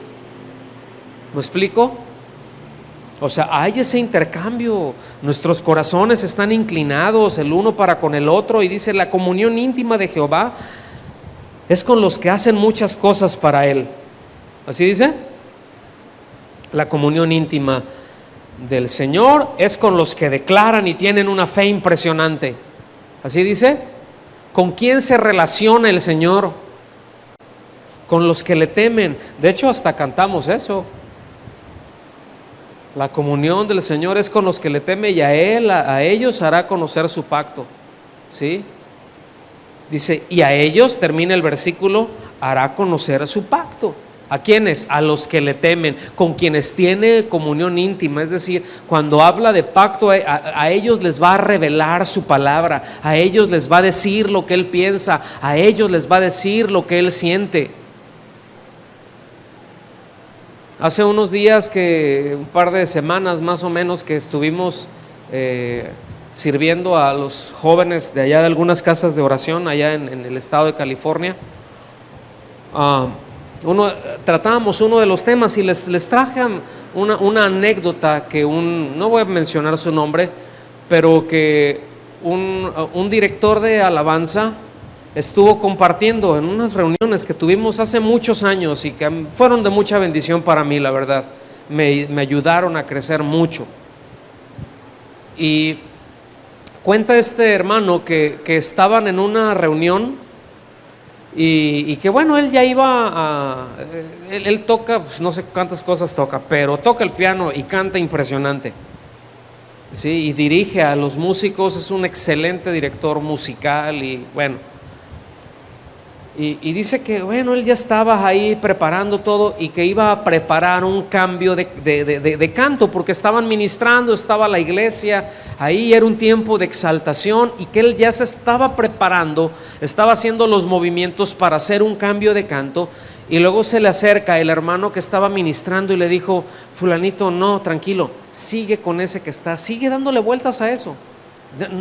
¿Me explico? O sea, hay ese intercambio, nuestros corazones están inclinados el uno para con el otro, y dice, la comunión íntima de Jehová es con los que hacen muchas cosas para Él. ¿Así dice? La comunión íntima del Señor es con los que declaran y tienen una fe impresionante. ¿Así dice? ¿Con quién se relaciona el Señor? Con los que le temen. De hecho, hasta cantamos eso. La comunión del Señor es con los que le temen, y a ellos hará conocer su pacto. ¿Sí? Dice, y a ellos, termina el versículo, hará conocer su pacto. ¿A quiénes? A los que le temen, con quienes tiene comunión íntima. Es decir, cuando habla de pacto, a ellos les va a revelar su palabra, a ellos les va a decir lo que Él piensa, a ellos les va a decir lo que Él siente. Hace unos días, un par de semanas más o menos, que estuvimos sirviendo a los jóvenes de allá de algunas casas de oración allá en el estado de California. Tratábamos uno de los temas y les traje una anécdota que no voy a mencionar su nombre, pero que un director de alabanza estuvo compartiendo en unas reuniones que tuvimos hace muchos años y que fueron de mucha bendición para mí, la verdad. Me ayudaron a crecer mucho. Y cuenta este hermano que estaban en una reunión y que bueno, él ya iba él toca, pues no sé cuántas cosas toca, pero toca el piano y canta impresionante. Sí, y dirige a los músicos, es un excelente director musical y bueno. Y dice que bueno, él ya estaba ahí preparando todo y que iba a preparar un cambio de canto, porque estaban ministrando, estaba la iglesia, ahí era un tiempo de exaltación y que él ya se estaba preparando, estaba haciendo los movimientos para hacer un cambio de canto. Y luego se le acerca el hermano que estaba ministrando y le dijo: fulanito, no, tranquilo, sigue con ese que está, sigue dándole vueltas a eso.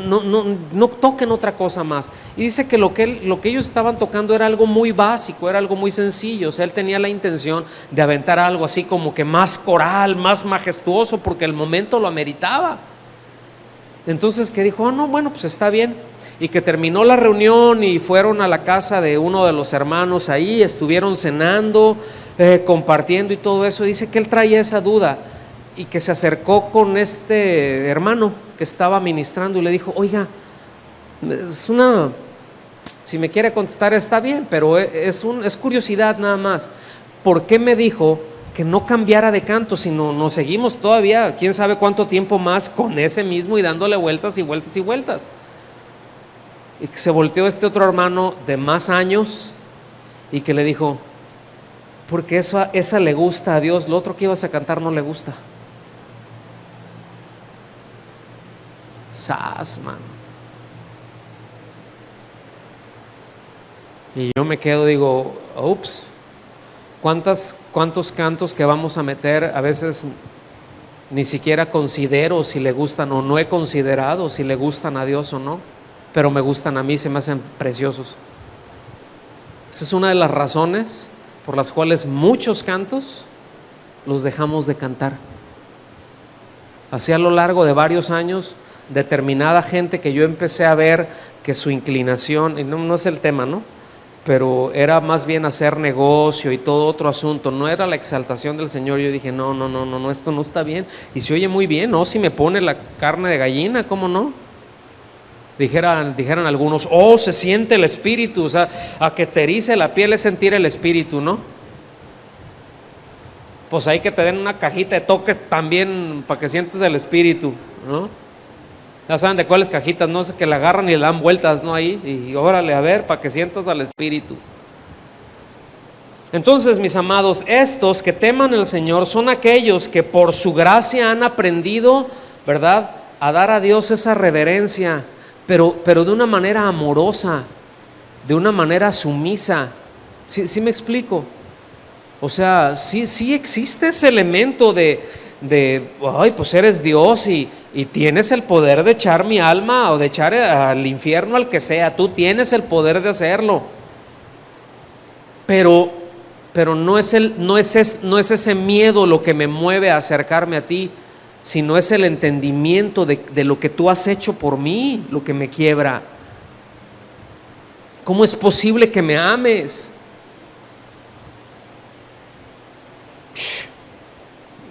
No toquen otra cosa más. Y dice que lo que ellos estaban tocando era algo muy básico, era algo muy sencillo. O sea, él tenía la intención de aventar algo así como que más coral, más majestuoso, porque el momento lo ameritaba. Entonces que dijo: no, bueno, pues está bien. Y que terminó la reunión y fueron a la casa de uno de los hermanos ahí, estuvieron cenando, compartiendo y todo eso. Dice que él traía esa duda y que se acercó con este hermano que estaba ministrando y le dijo: oiga, si me quiere contestar está bien, pero es curiosidad nada más. ¿Por qué me dijo que no cambiara de canto, sino nos seguimos todavía quién sabe cuánto tiempo más con ese mismo y dándole vueltas y vueltas y vueltas? Y que se volteó este otro hermano de más años y que le dijo: porque esa le gusta a Dios, lo otro que ibas a cantar no le gusta. Sas, mano. Y yo me quedo, digo: ups, ¿cuántos cantos que vamos a meter? A veces ni siquiera considero si le gustan, o no he considerado si le gustan a Dios o no, pero me gustan a mí, se me hacen preciosos. Esa es una de las razones por las cuales muchos cantos los dejamos de cantar. Así a lo largo de varios años, determinada gente que yo empecé a ver que su inclinación, y no es el tema, ¿no?, pero era más bien hacer negocio y todo otro asunto, no era la exaltación del Señor. Yo dije: no, esto no está bien. Y se oye muy bien, ¿no? Si me pone la carne de gallina, ¿cómo no? Dijeran algunos: oh, se siente el espíritu. O sea, a que te erice la piel es sentir el espíritu, ¿no? Pues hay que te den una cajita de toques también para que sientes el espíritu, ¿no? Ya saben de cuáles cajitas, no sé, que la agarran y le dan vueltas, ¿no? Ahí, y órale, a ver, para que sientas al espíritu. Entonces, mis amados, estos que teman al Señor son aquellos que por su gracia han aprendido, ¿verdad?, a dar a Dios esa reverencia, pero de una manera amorosa, de una manera sumisa. ¿Sí me explico? O sea, sí existe ese elemento de ay, pues eres Dios y tienes el poder de echar mi alma o de echar al infierno al que sea. Tú tienes el poder de hacerlo. Pero no es ese miedo lo que me mueve a acercarme a ti, sino es el entendimiento de lo que tú has hecho por mí, lo que me quiebra. ¿Cómo es posible que me ames?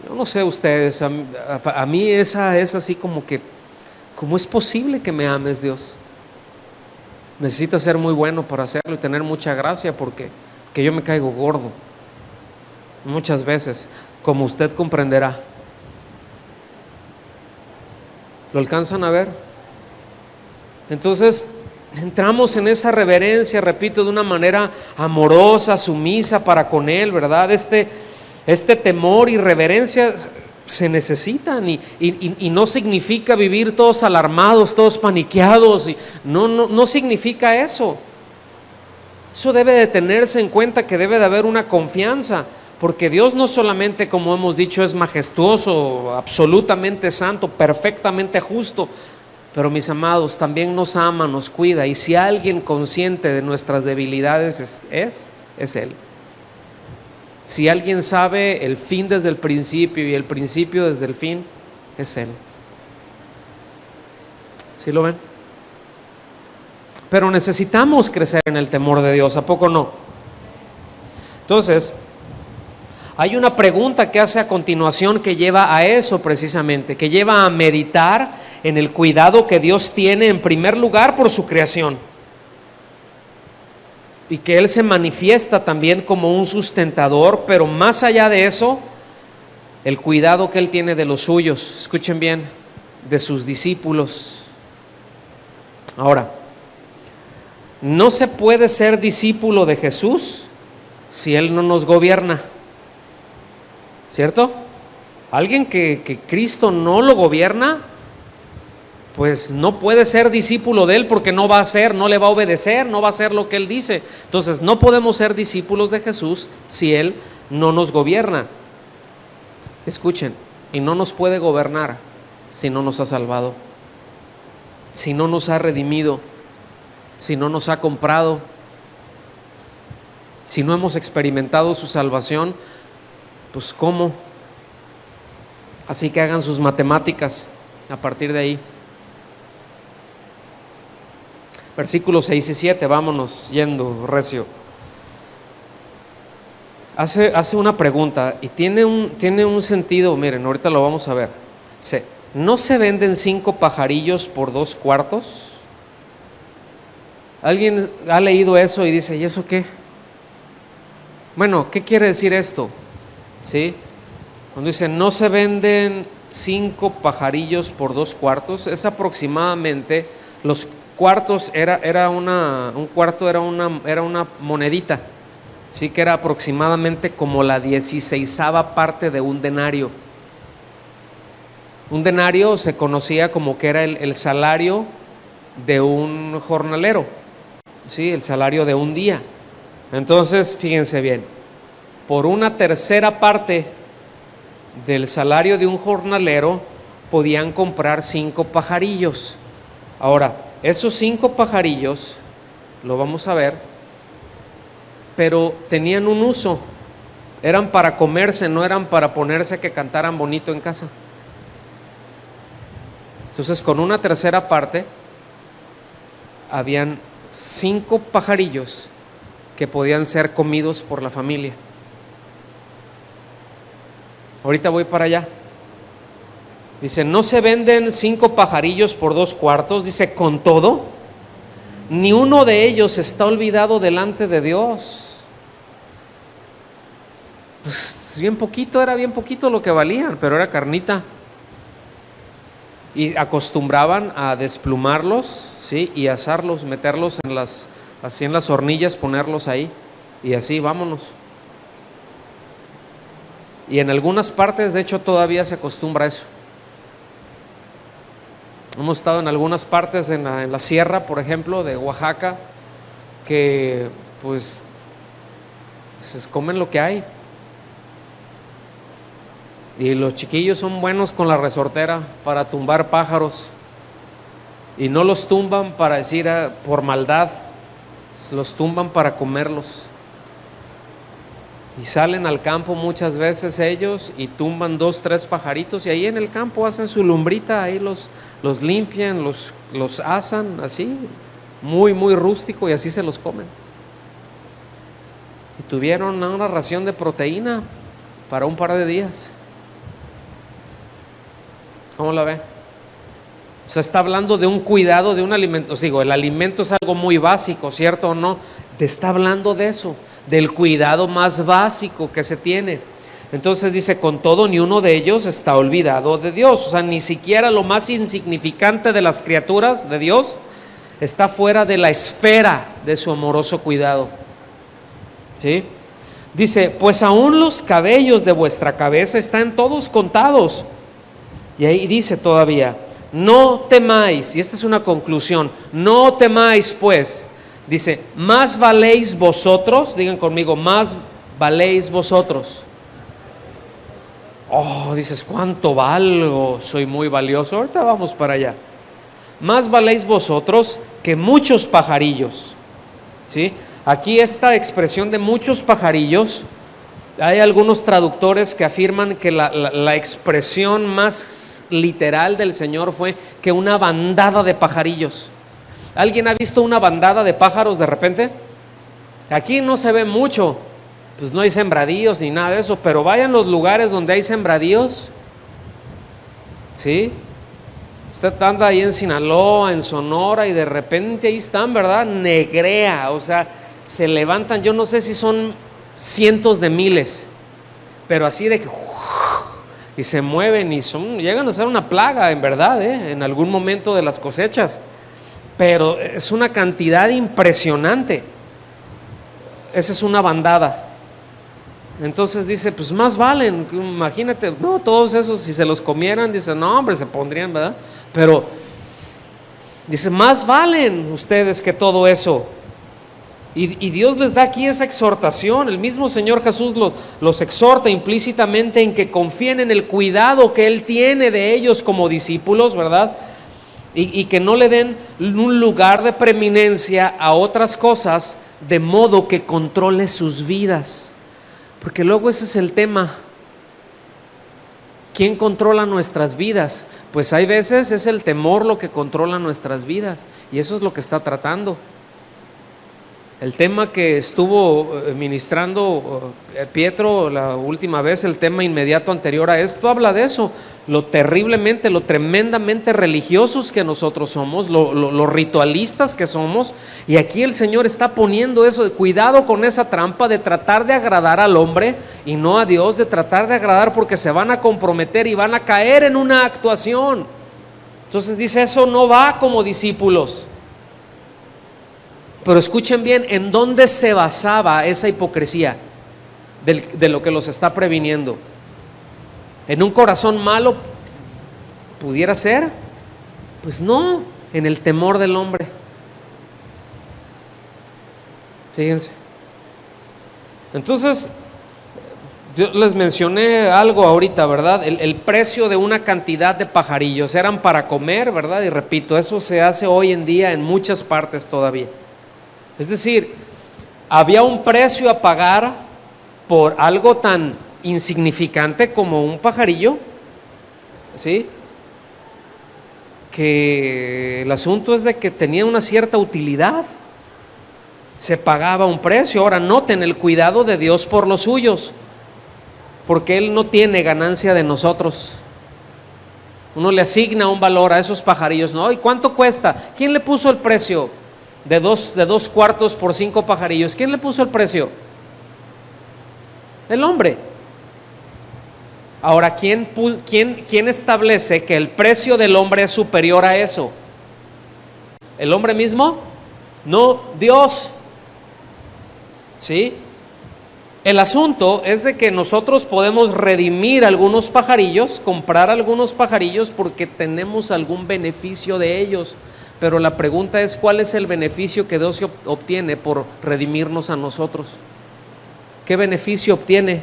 Yo no sé ustedes, a mí esa es así como que, ¿cómo es posible que me ames, Dios? Necesitas ser muy bueno para hacerlo y tener mucha gracia, porque que yo me caigo gordo muchas veces, como usted comprenderá. ¿Lo alcanzan a ver? Entonces entramos en esa reverencia, repito, de una manera amorosa, sumisa para con Él, ¿verdad? Este temor y reverencia se necesitan y no significa vivir todos alarmados, todos paniqueados. No significa eso. Eso debe de tenerse en cuenta, que debe de haber una confianza, porque Dios no solamente, como hemos dicho, es majestuoso, absolutamente santo, perfectamente justo, pero mis amados, también nos ama, nos cuida, y si alguien consciente de nuestras debilidades es Él. Si alguien sabe el fin desde el principio y el principio desde el fin, es Él. ¿Sí lo ven? Pero necesitamos crecer en el temor de Dios, ¿a poco no? Entonces, hay una pregunta que hace a continuación que lleva a eso precisamente, que lleva a meditar en el cuidado que Dios tiene en primer lugar por su creación, y que Él se manifiesta también como un sustentador, pero más allá de eso, el cuidado que Él tiene de los suyos, escuchen bien, de sus discípulos. Ahora, no se puede ser discípulo de Jesús si Él no nos gobierna, ¿cierto? Alguien que Cristo no lo gobierna, pues no puede ser discípulo de Él, porque no va a ser, no le va a obedecer, no va a hacer lo que Él dice. Entonces no podemos ser discípulos de Jesús si Él no nos gobierna. Escuchen, y no nos puede gobernar si no nos ha salvado, si no nos ha redimido, si no nos ha comprado, si no hemos experimentado su salvación. Pues ¿cómo? Así que hagan sus matemáticas a partir de ahí. Versículos 6 y 7, vámonos yendo recio. Hace una pregunta y tiene un sentido, miren, ahorita lo vamos a ver. Dice, ¿no se venden 5 pajarillos por 2 cuartos? ¿Alguien ha leído eso y dice, ¿y eso qué? Bueno, ¿qué quiere decir esto? ¿Sí? Cuando dice, no se venden 5 pajarillos por 2 cuartos, es aproximadamente, los cuartos un cuarto era una monedita, sí, que era aproximadamente como la 16ª parte de un denario. Un denario se conocía como que era el salario de un jornalero, sí, el salario de un día. Entonces, fíjense bien, por una tercera parte del salario de un jornalero podían comprar 5 pajarillos. Ahora, esos 5 pajarillos, lo vamos a ver, pero tenían un uso, eran para comerse, no eran para ponerse que cantaran bonito en casa. Entonces, con una tercera parte, habían 5 pajarillos que podían ser comidos por la familia. Ahorita voy para allá. Dice, no se venden 5 pajarillos por 2 cuartos. Dice, con todo, ni uno de ellos está olvidado delante de Dios. Pues bien poquito, era bien poquito lo que valían, pero era carnita. Y acostumbraban a desplumarlos, ¿sí? Y asarlos, meterlos así en las hornillas, ponerlos ahí, y así, vámonos. Y en algunas partes, de hecho, todavía se acostumbra a eso. Hemos estado en algunas partes en la sierra, por ejemplo, de Oaxaca, que pues se comen lo que hay. Y los chiquillos son buenos con la resortera para tumbar pájaros. Y no los tumban para decir por maldad, los tumban para comerlos. Y salen al campo muchas veces ellos y tumban 2, 3 pajaritos, y ahí en el campo hacen su lumbrita, ahí los limpian, los asan así, muy, muy rústico, y así se los comen. Y tuvieron una ración de proteína para un par de días. ¿Cómo la ve? O sea, está hablando de un cuidado, de un alimento. Os digo, el alimento es algo muy básico, ¿cierto o no? Te está hablando de eso, del cuidado más básico que se tiene. Entonces dice, con todo, ni uno de ellos está olvidado de Dios. O sea, ni siquiera lo más insignificante de las criaturas de Dios está fuera de la esfera de su amoroso cuidado. ¿Sí? Dice, pues aún los cabellos de vuestra cabeza están todos contados. Y ahí dice todavía, no temáis, y esta es una conclusión, no temáis pues. Dice, más valéis vosotros, digan conmigo, más valéis vosotros. Oh, dices, ¿cuánto valgo? Soy muy valioso. Ahorita vamos para allá. Más valéis vosotros que muchos pajarillos. ¿Sí? Aquí esta expresión de muchos pajarillos Hay algunos traductores que afirman que la expresión más literal del Señor fue que una bandada de pajarillos. ¿Alguien ha visto una bandada de pájaros de repente? Aquí no se ve mucho, pues no hay sembradíos ni nada de eso, pero vayan los lugares donde hay sembradíos, ¿sí? Usted anda ahí en Sinaloa, en Sonora, y de repente ahí están, ¿verdad? Negrea, o sea, se levantan, yo no sé si son cientos de miles, pero así de que y se mueven y llegan a ser una plaga, en verdad, en algún momento de las cosechas, pero es una cantidad impresionante. Esa es una bandada. Entonces dice, pues más valen, imagínate, no, todos esos si se los comieran, dice, no hombre, se pondrían, ¿verdad? Pero dice, más valen ustedes que todo eso. Y Dios les da aquí esa exhortación. El mismo Señor Jesús los exhorta implícitamente en que confíen en el cuidado que Él tiene de ellos como discípulos, ¿verdad? Y que no le den un lugar de preeminencia a otras cosas, de modo que controle sus vidas. Porque luego ese es el tema. ¿Quién controla nuestras vidas? Pues hay veces es el temor lo que controla nuestras vidas, y eso es lo que está tratando. El tema que estuvo ministrando Pietro la última vez, el tema inmediato anterior a esto, habla de eso, lo tremendamente religiosos que nosotros somos, lo ritualistas que somos, y aquí el Señor está poniendo eso, cuidado con esa trampa de tratar de agradar al hombre y no a Dios, de tratar de agradar porque se van a comprometer y van a caer en una actuación. Entonces dice, eso no va como discípulos. Pero escuchen bien, ¿en dónde se basaba esa hipocresía de lo que los está previniendo? ¿En un corazón malo pudiera ser? Pues no, en el temor del hombre. Fíjense. Entonces, yo les mencioné algo ahorita, ¿verdad? El precio de una cantidad de pajarillos, eran para comer, ¿verdad? Y repito, eso se hace hoy en día en muchas partes todavía. Es decir, había un precio a pagar por algo tan insignificante como un pajarillo, ¿sí? Que el asunto es de que tenía una cierta utilidad, se pagaba un precio. Ahora noten el cuidado de Dios por los suyos, porque Él no tiene ganancia de nosotros. Uno le asigna un valor a esos pajarillos, ¿no? ¿Y cuánto cuesta? ¿Quién le puso el precio de dos cuartos por 5 pajarillos? ¿Quién le puso el precio? El hombre. Ahora, ¿quién establece que el precio del hombre es superior a eso? ¿El hombre mismo? No, Dios. ¿Sí? El asunto es de que nosotros podemos redimir algunos pajarillos, comprar algunos pajarillos porque tenemos algún beneficio de ellos. Pero la pregunta es, ¿cuál es el beneficio que Dios obtiene por redimirnos a nosotros? ¿Qué beneficio obtiene?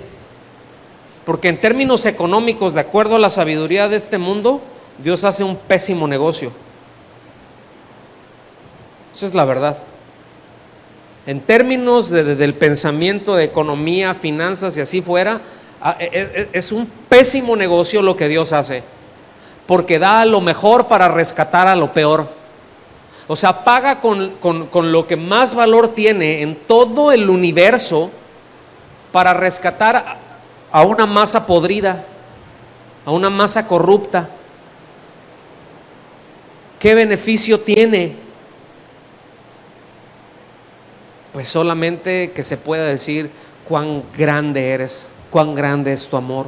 Porque en términos económicos, de acuerdo a la sabiduría de este mundo, Dios hace un pésimo negocio. Esa es la verdad. En términos del pensamiento de economía, finanzas y así fuera, es un pésimo negocio lo que Dios hace, porque da lo mejor para rescatar a lo peor. O sea, paga con lo que más valor tiene en todo el universo para rescatar a una masa podrida, a una masa corrupta. ¿Qué beneficio tiene? Pues solamente que se pueda decir cuán grande eres, cuán grande es tu amor,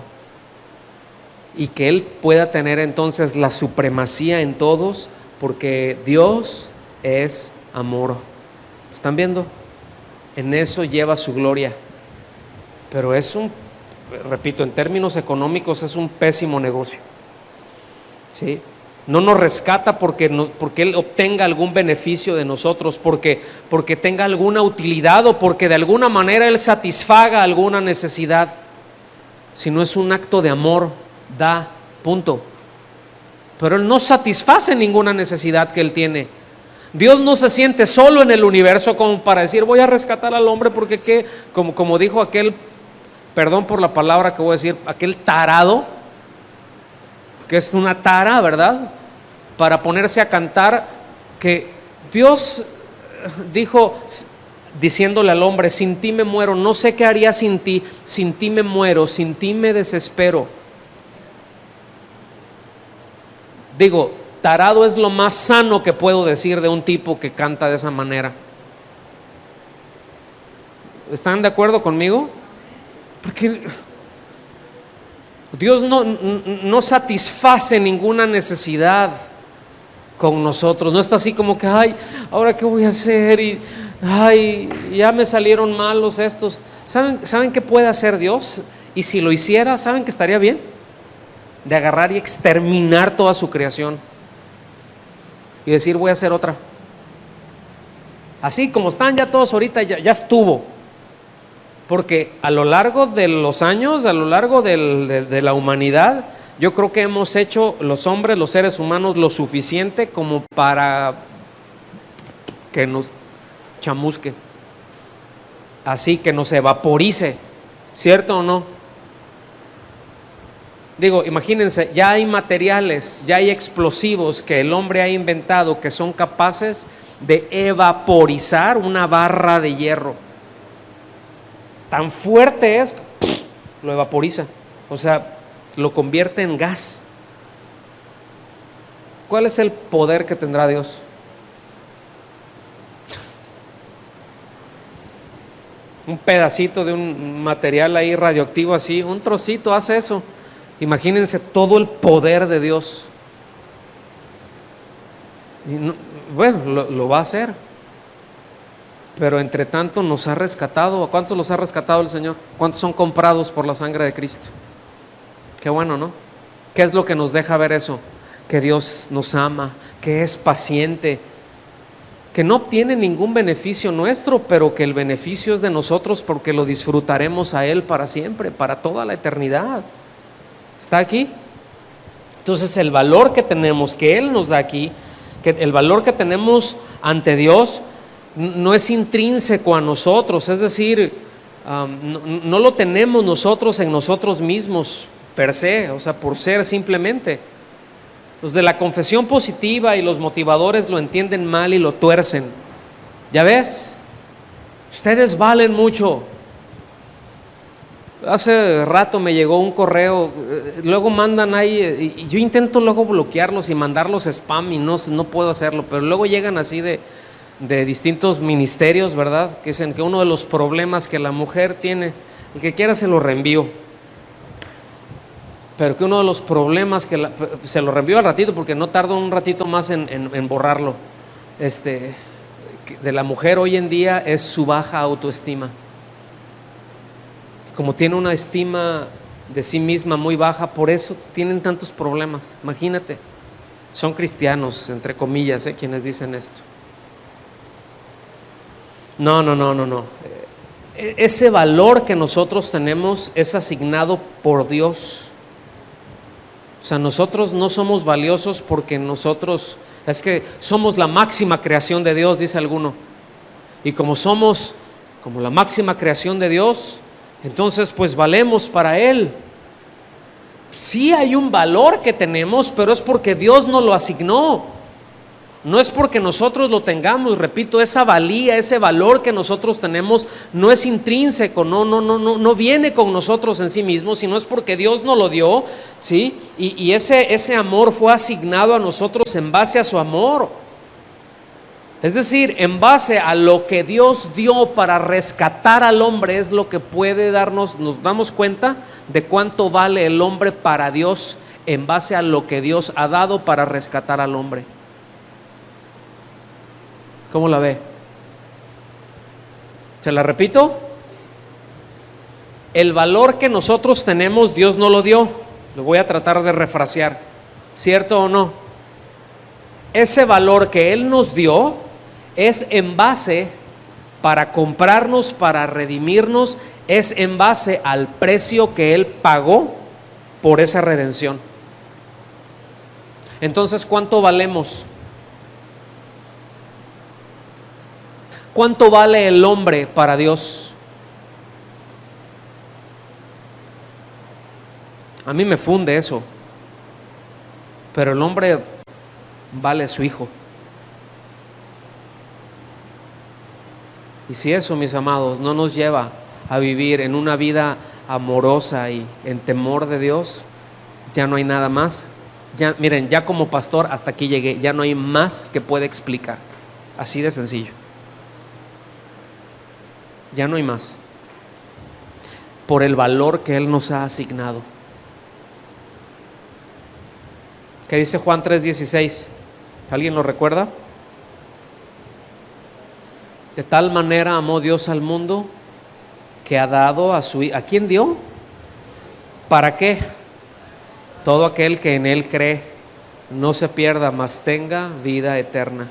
y que Él pueda tener entonces la supremacía en todos, porque Dios es amor. ¿Están viendo? En eso lleva su gloria. Pero repito, en términos económicos es un pésimo negocio. ¿Sí? No nos rescata porque Él obtenga algún beneficio de nosotros, porque tenga alguna utilidad o porque de alguna manera Él satisfaga alguna necesidad, sino es un acto de amor, da, punto. Pero Él no satisface ninguna necesidad que Él tiene. Dios no se siente solo en el universo como para decir, voy a rescatar al hombre porque como dijo aquel perdón por la palabra que voy a decir, aquel tarado, que es una tara, ¿verdad? Para ponerse a cantar, que Dios dijo, diciéndole al hombre: sin ti me muero, no sé qué haría sin ti me muero, sin ti me desespero. Digo, tarado es lo más sano que puedo decir de un tipo que canta de esa manera. ¿Están de acuerdo conmigo? Porque Dios no satisface ninguna necesidad con nosotros. No está así como que, ay, ¿ahora qué voy a hacer? Y ay, ya me salieron malos estos. ¿Saben qué puede hacer Dios? Y si lo hiciera, ¿saben que estaría bien? De agarrar y exterminar toda su creación y decir: voy a hacer otra. Así como están ya todos ahorita, ya estuvo. Porque a lo largo de los años, a lo largo de la humanidad, yo creo que hemos hecho los hombres, los seres humanos, lo suficiente como para que nos chamusque, así que nos evaporice, ¿cierto o no? Digo, imagínense, ya hay materiales, ya hay explosivos que el hombre ha inventado que son capaces de evaporizar una barra de hierro. Tan fuerte es, lo evaporiza, o sea, lo convierte en gas. ¿Cuál es el poder que tendrá Dios? Un pedacito de un material ahí radioactivo así, un trocito hace eso. Imagínense todo el poder de Dios. Y no, bueno, lo va a hacer. Pero entre tanto nos ha rescatado. ¿A cuántos los ha rescatado el Señor? ¿Cuántos son comprados por la sangre de Cristo? Qué bueno, ¿no? ¿Qué es lo que nos deja ver eso? Que Dios nos ama, que es paciente, que no obtiene ningún beneficio nuestro, pero que el beneficio es de nosotros porque lo disfrutaremos a Él para siempre, para toda la eternidad. ¿Está aquí? Entonces el valor que tenemos, que Él nos da aquí, que el valor que tenemos ante Dios no es intrínseco a nosotros, es decir, no lo tenemos nosotros en nosotros mismos per se, o sea, por ser simplemente. Los de la confesión positiva y los motivadores lo entienden mal y lo tuercen. ¿Ya ves? Ustedes valen mucho. Hace rato me llegó un correo, luego mandan ahí, y yo intento luego bloquearlos y mandarlos spam y no puedo hacerlo, pero luego llegan así de distintos ministerios, ¿verdad? Que dicen que uno de los problemas que la mujer tiene, el que quiera se lo reenvío, pero que uno de los problemas que se lo reenvío al ratito porque no tardo un ratito más en borrarlo, de la mujer hoy en día es su baja autoestima. Como tiene una estima de sí misma muy baja, por eso tienen tantos problemas. Imagínate, son cristianos, entre comillas, quienes dicen esto. No. Ese valor que nosotros tenemos es asignado por Dios. O sea, nosotros no somos valiosos porque nosotros, es que somos la máxima creación de Dios, dice alguno. Y como somos como la máxima creación de Dios, entonces pues valemos para Él. Sí hay un valor que tenemos, pero es porque Dios nos lo asignó. No es porque nosotros lo tengamos, repito, esa valía, ese valor que nosotros tenemos no es intrínseco, no viene con nosotros en sí mismo, sino es porque Dios nos lo dio, ¿sí? Y ese amor fue asignado a nosotros en base a su amor. Es decir, en base a lo que Dios dio para rescatar al hombre es lo que puede darnos, nos damos cuenta de cuánto vale el hombre para Dios en base a lo que Dios ha dado para rescatar al hombre. ¿Cómo la ve? ¿Se la repito? El valor que nosotros tenemos, Dios no lo dio. Lo voy a tratar de refrasear. ¿Cierto o no? Ese valor que Él nos dio es en base, para comprarnos, para redimirnos, es en base al precio que Él pagó por esa redención. Entonces, ¿cuánto valemos? ¿Cuánto vale el hombre para Dios? A mí me funde eso. Pero el hombre vale su hijo. Y si eso, mis amados, no nos lleva a vivir en una vida amorosa y en temor de Dios, ya no hay nada más. Ya, miren, ya como pastor hasta aquí llegué, ya no hay más que pueda explicar. Así de sencillo. Ya no hay más. Por el valor que Él nos ha asignado. ¿Qué dice Juan 3:16? ¿Alguien lo recuerda? De tal manera amó Dios al mundo que ha dado a su Hijo. ¿A quién dio? ¿Para qué? Todo aquel que en Él cree no se pierda, mas tenga vida eterna,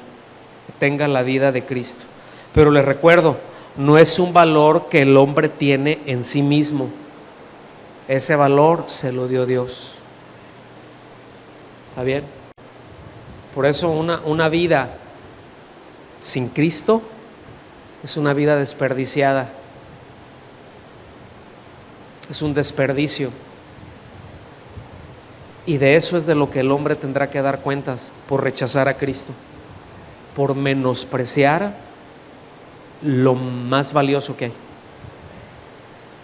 que tenga la vida de Cristo. Pero les recuerdo, no es un valor que el hombre tiene en sí mismo. Ese valor se lo dio Dios. ¿Está bien? Por eso una vida sin Cristo es una vida desperdiciada. Es un desperdicio. Y de eso es de lo que el hombre tendrá que dar cuentas, por rechazar a Cristo, por menospreciar lo más valioso que hay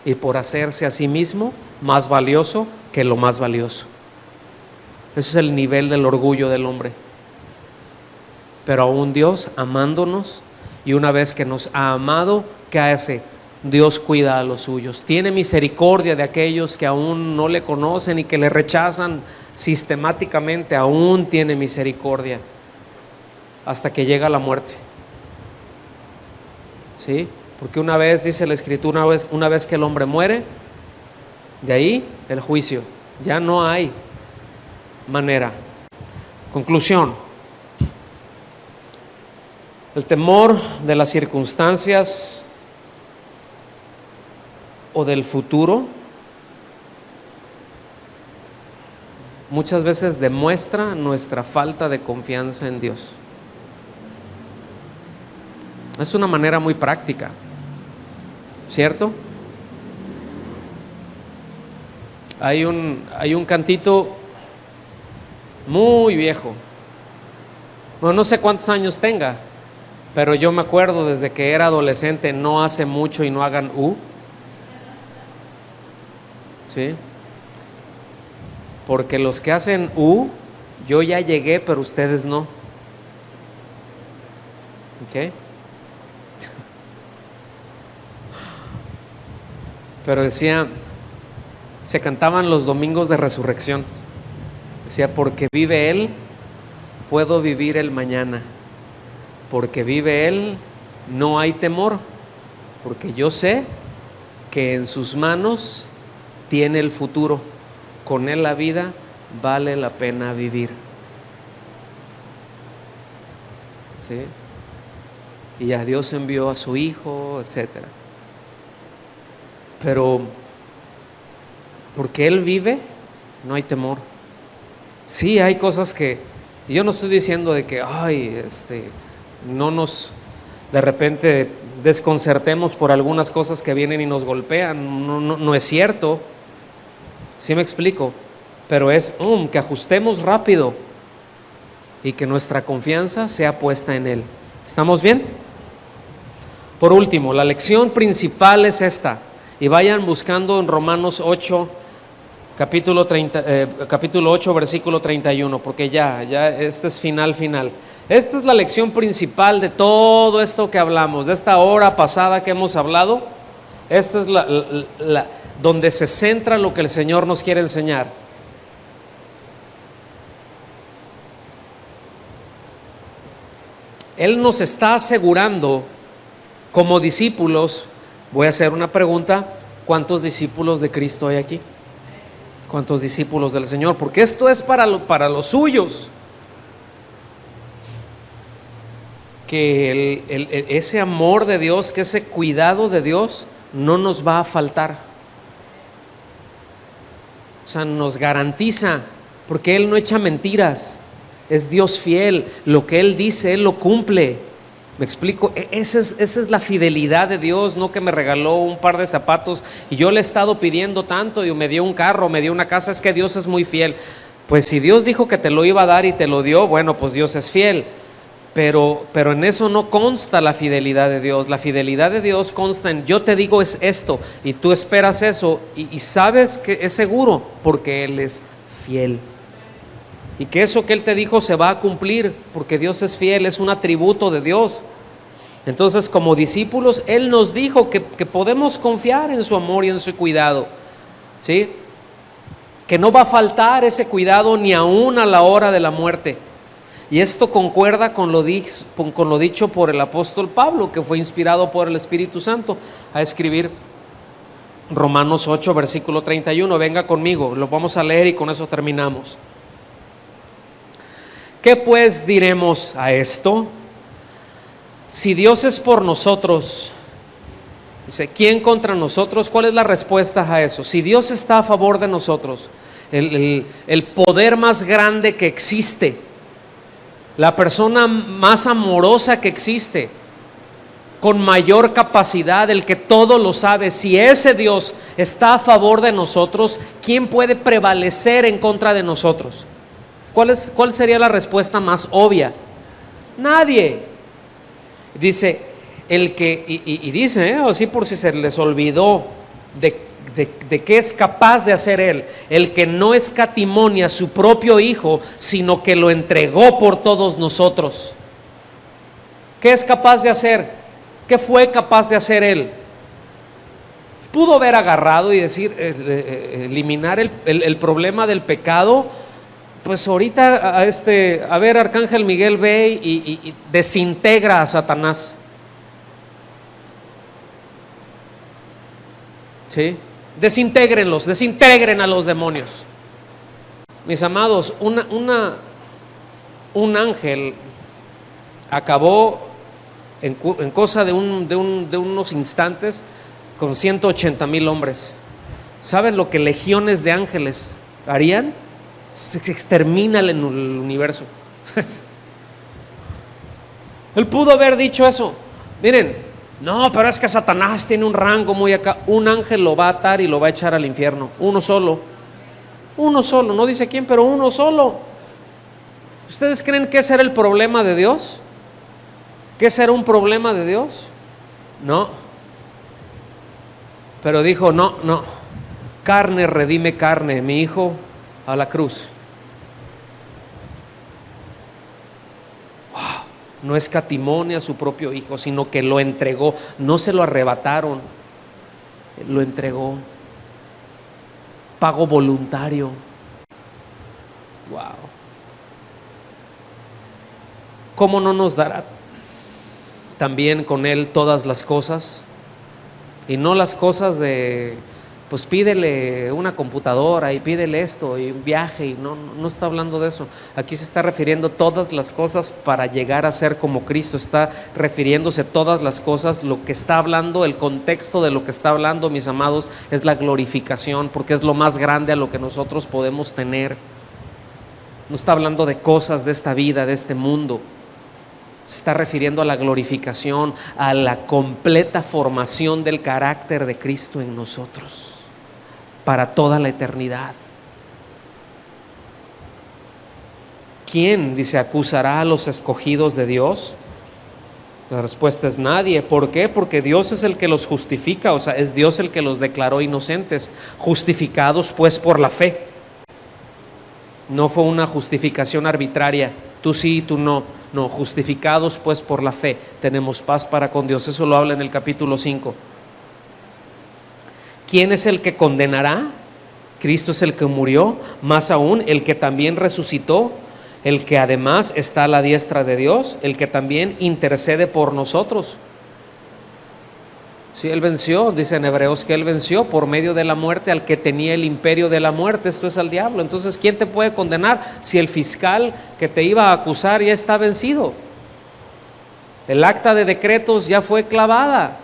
y por hacerse a sí mismo más valioso que lo más valioso. Ese es el nivel del orgullo del hombre. Pero aún Dios, amándonos, y una vez que nos ha amado, ¿qué hace? Dios cuida a los suyos, tiene misericordia de aquellos que aún no le conocen y que le rechazan sistemáticamente. Aún tiene misericordia hasta que llega la muerte. ¿Sí? Porque una vez, dice la Escritura, una vez que el hombre muere, de ahí el juicio. Ya no hay manera. Conclusión: el temor de las circunstancias o del futuro muchas veces demuestra nuestra falta de confianza en Dios. Es una manera muy práctica, ¿cierto? Hay un cantito muy viejo, bueno, no sé cuántos años tenga, pero yo me acuerdo desde que era adolescente: no hace mucho y no hagan ¿sí? Porque los que hacen yo ya llegué, pero ustedes no. ¿Ok? Pero decía, se cantaban los domingos de resurrección. Decía: porque vive Él, puedo vivir el mañana. Porque vive Él, no hay temor. Porque yo sé que en sus manos tiene el futuro. Con Él la vida vale la pena vivir. ¿Sí? Y ya Dios envió a su Hijo, etcétera. Pero porque Él vive, no hay temor. Sí, hay cosas que, y yo no estoy diciendo de que no nos de repente desconcertemos por algunas cosas que vienen y nos golpean. No es cierto. ¿Sí me explico? Pero es que ajustemos rápido y que nuestra confianza sea puesta en Él. ¿Estamos bien? Por último, la lección principal es esta, y vayan buscando en Romanos 8, capítulo 8, versículo 31, porque ya este es final. Esta es la lección principal de todo esto que hablamos, de esta hora pasada que hemos hablado. Esta es donde se centra lo que el Señor nos quiere enseñar. Él nos está asegurando como discípulos. Voy a hacer una pregunta: ¿cuántos discípulos de Cristo hay aquí? ¿Cuántos discípulos del Señor? Porque esto es para los suyos. Que ese amor de Dios, que ese cuidado de Dios no nos va a faltar. O sea, nos garantiza, porque Él no echa mentiras, es Dios fiel. Lo que Él dice, Él lo cumple. ¿Me explico? Esa es la fidelidad de Dios, no que me regaló un par de zapatos y yo le he estado pidiendo tanto y me dio un carro, me dio una casa. Es que Dios es muy fiel. Pues si Dios dijo que te lo iba a dar y te lo dio, bueno, pues Dios es fiel. Pero en eso no consta la fidelidad de Dios. La fidelidad de Dios consta en: yo te digo es esto y tú esperas eso y sabes que es seguro porque Él es fiel. Y que eso que Él te dijo se va a cumplir porque Dios es fiel, es un atributo de Dios. Entonces, como discípulos, Él nos dijo que podemos confiar en su amor y en su cuidado, ¿sí? Que no va a faltar ese cuidado ni aún a la hora de la muerte. Y esto concuerda con lo dicho por el apóstol Pablo, que fue inspirado por el Espíritu Santo a escribir Romanos 8, versículo 31. Venga conmigo, lo vamos a leer y con eso terminamos. ¿Qué pues diremos a esto? Si Dios es por nosotros, dice, ¿quién contra nosotros? ¿Cuál es la respuesta a eso? Si Dios está a favor de nosotros, el poder más grande que existe, la persona más amorosa que existe, con mayor capacidad, el que todo lo sabe, si ese Dios está a favor de nosotros, ¿quién puede prevalecer en contra de nosotros? ¿Cuál sería la respuesta más obvia? Nadie. Dice, dice, así por si se les olvidó de qué es capaz de hacer Él, el que no escatimó a su propio Hijo, sino que lo entregó por todos nosotros. ¿Qué es capaz de hacer? ¿Qué fue capaz de hacer Él? Pudo haber agarrado y decir, eliminar el problema del pecado. Pues ahorita a ver, Arcángel Miguel, ve y desintegra a Satanás. ¿Sí? Desintegren a los demonios. Mis amados, un ángel acabó en cosa de unos instantes con 180,000 hombres. ¿Saben lo que legiones de ángeles harían? Se extermina el universo. Él pudo haber dicho eso. Miren, no, pero es que Satanás tiene un rango muy acá. Un ángel lo va a atar y lo va a echar al infierno. Uno solo, no dice quién, pero uno solo. ¿Ustedes creen que ese era el problema de Dios? ¿Que ese era un problema de Dios? No. Pero dijo, no, carne redime carne, mi hijo a la cruz. Wow. No escatimó a su propio Hijo, sino que lo entregó. No se lo arrebataron, lo entregó. Pago voluntario. Wow. ¿Cómo no nos dará también con Él todas las cosas? Y no las cosas de, pues pídele una computadora y pídele esto y un viaje, y no está hablando de eso. Aquí se está refiriendo todas las cosas para llegar a ser como Cristo. Está refiriéndose todas las cosas. Lo que está hablando, el contexto de lo que está hablando, mis amados, es la glorificación, porque es lo más grande a lo que nosotros podemos tener. No está hablando de cosas de esta vida, de este mundo. Se está refiriendo a la glorificación, a la completa formación del carácter de Cristo en nosotros para toda la eternidad. ¿Quién, dice, acusará a los escogidos de Dios? La respuesta es nadie. ¿Por qué? Porque Dios es el que los justifica, o sea, es Dios el que los declaró inocentes, justificados pues por la fe. No fue una justificación arbitraria, tú sí y tú no. No, justificados pues por la fe, tenemos paz para con Dios. Eso lo habla en el capítulo 5. ¿Quién es el que condenará? Cristo es el que murió, más aún el que también resucitó, el que además está a la diestra de Dios, el que también intercede por nosotros. Sí, Él venció, dice en Hebreos que Él venció por medio de la muerte al que tenía el imperio de la muerte, esto es al diablo. Entonces, ¿quién te puede condenar si el fiscal que te iba a acusar ya está vencido? El acta de decretos ya fue clavada.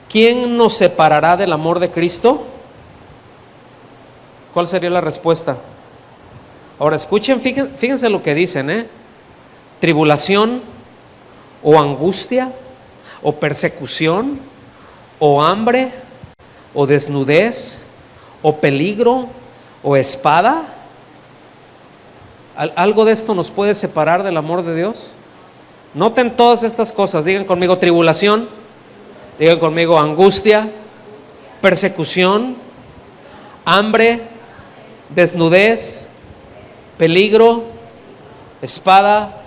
¿Quién nos separará del amor de Cristo? ¿Cuál sería la respuesta? Ahora escuchen, fíjense lo que dicen, tribulación o angustia o persecución o hambre o desnudez o peligro o espada. ¿Algo de esto nos puede separar del amor de Dios? Noten todas estas cosas. Digan conmigo tribulación, digan conmigo angustia, persecución, hambre, desnudez, peligro, espada.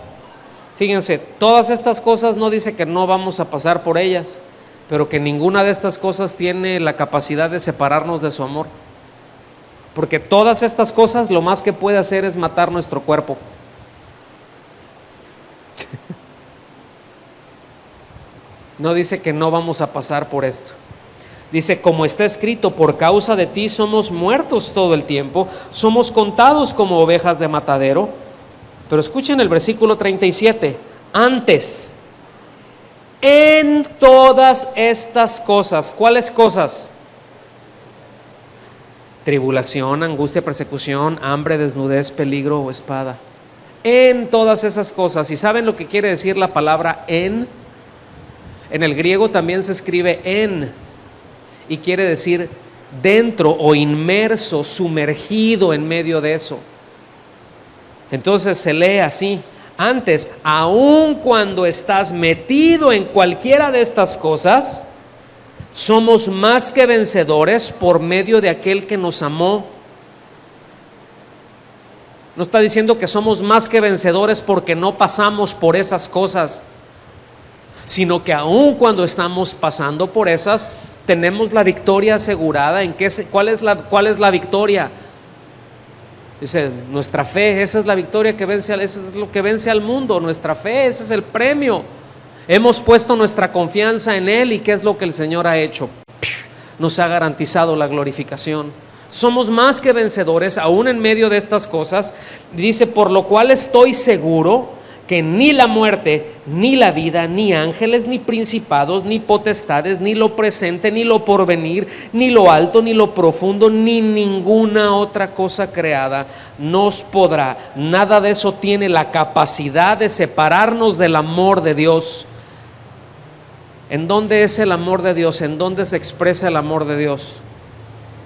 Fíjense, todas estas cosas no dice que no vamos a pasar por ellas, pero que ninguna de estas cosas tiene la capacidad de separarnos de su amor. Porque todas estas cosas lo más que puede hacer es matar nuestro cuerpo. No dice que no vamos a pasar por esto. Dice, como está escrito, por causa de ti somos muertos todo el tiempo, somos contados como ovejas de matadero. Pero escuchen el versículo 37. Antes, en todas estas cosas, ¿cuáles cosas? Tribulación, angustia, persecución, hambre, desnudez, peligro o espada. En todas esas cosas. ¿Y saben lo que quiere decir la palabra en? En el griego también se escribe en, y quiere decir dentro o inmerso, sumergido en medio de eso. Entonces se lee así: antes, aun cuando estás metido en cualquiera de estas cosas, somos más que vencedores por medio de aquel que nos amó. No está diciendo que somos más que vencedores porque no pasamos por esas cosas, sino que aun cuando estamos pasando por esas, tenemos la victoria asegurada. ¿Cuál es la victoria? Dice, nuestra fe, esa es la victoria que vence, eso es lo que vence al mundo, nuestra fe, ese es el premio. Hemos puesto nuestra confianza en Él, y ¿qué es lo que el Señor ha hecho? Nos ha garantizado la glorificación. Somos más que vencedores aún en medio de estas cosas. Dice, por lo cual estoy seguro que ni la muerte, ni la vida, ni ángeles, ni principados, ni potestades, ni lo presente, ni lo porvenir, ni lo alto, ni lo profundo, ni ninguna otra cosa creada nos podrá. Nada de eso tiene la capacidad de separarnos del amor de Dios. ¿En dónde es el amor de Dios? ¿En dónde se expresa el amor de Dios?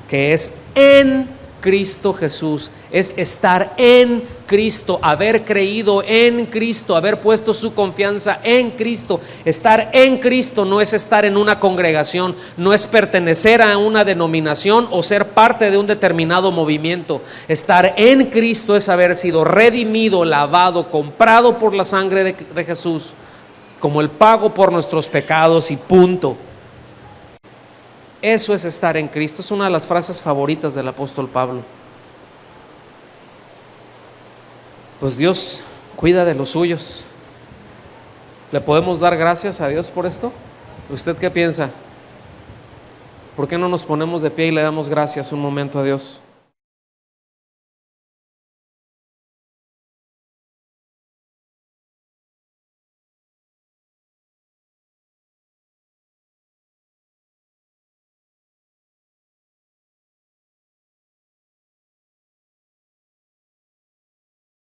Que es en Cristo Jesús, es estar en Cristo, haber creído en Cristo, haber puesto su confianza en Cristo. Estar en Cristo no es estar en una congregación, no es pertenecer a una denominación o ser parte de un determinado movimiento. Estar en Cristo es haber sido redimido, lavado, comprado por la sangre de Jesús, como el pago por nuestros pecados, y punto. Eso es estar en Cristo. Es una de las frases favoritas del apóstol Pablo. Pues Dios cuida de los suyos. ¿Le podemos dar gracias a Dios por esto? ¿Usted qué piensa? ¿Por qué no nos ponemos de pie y le damos gracias un momento a Dios?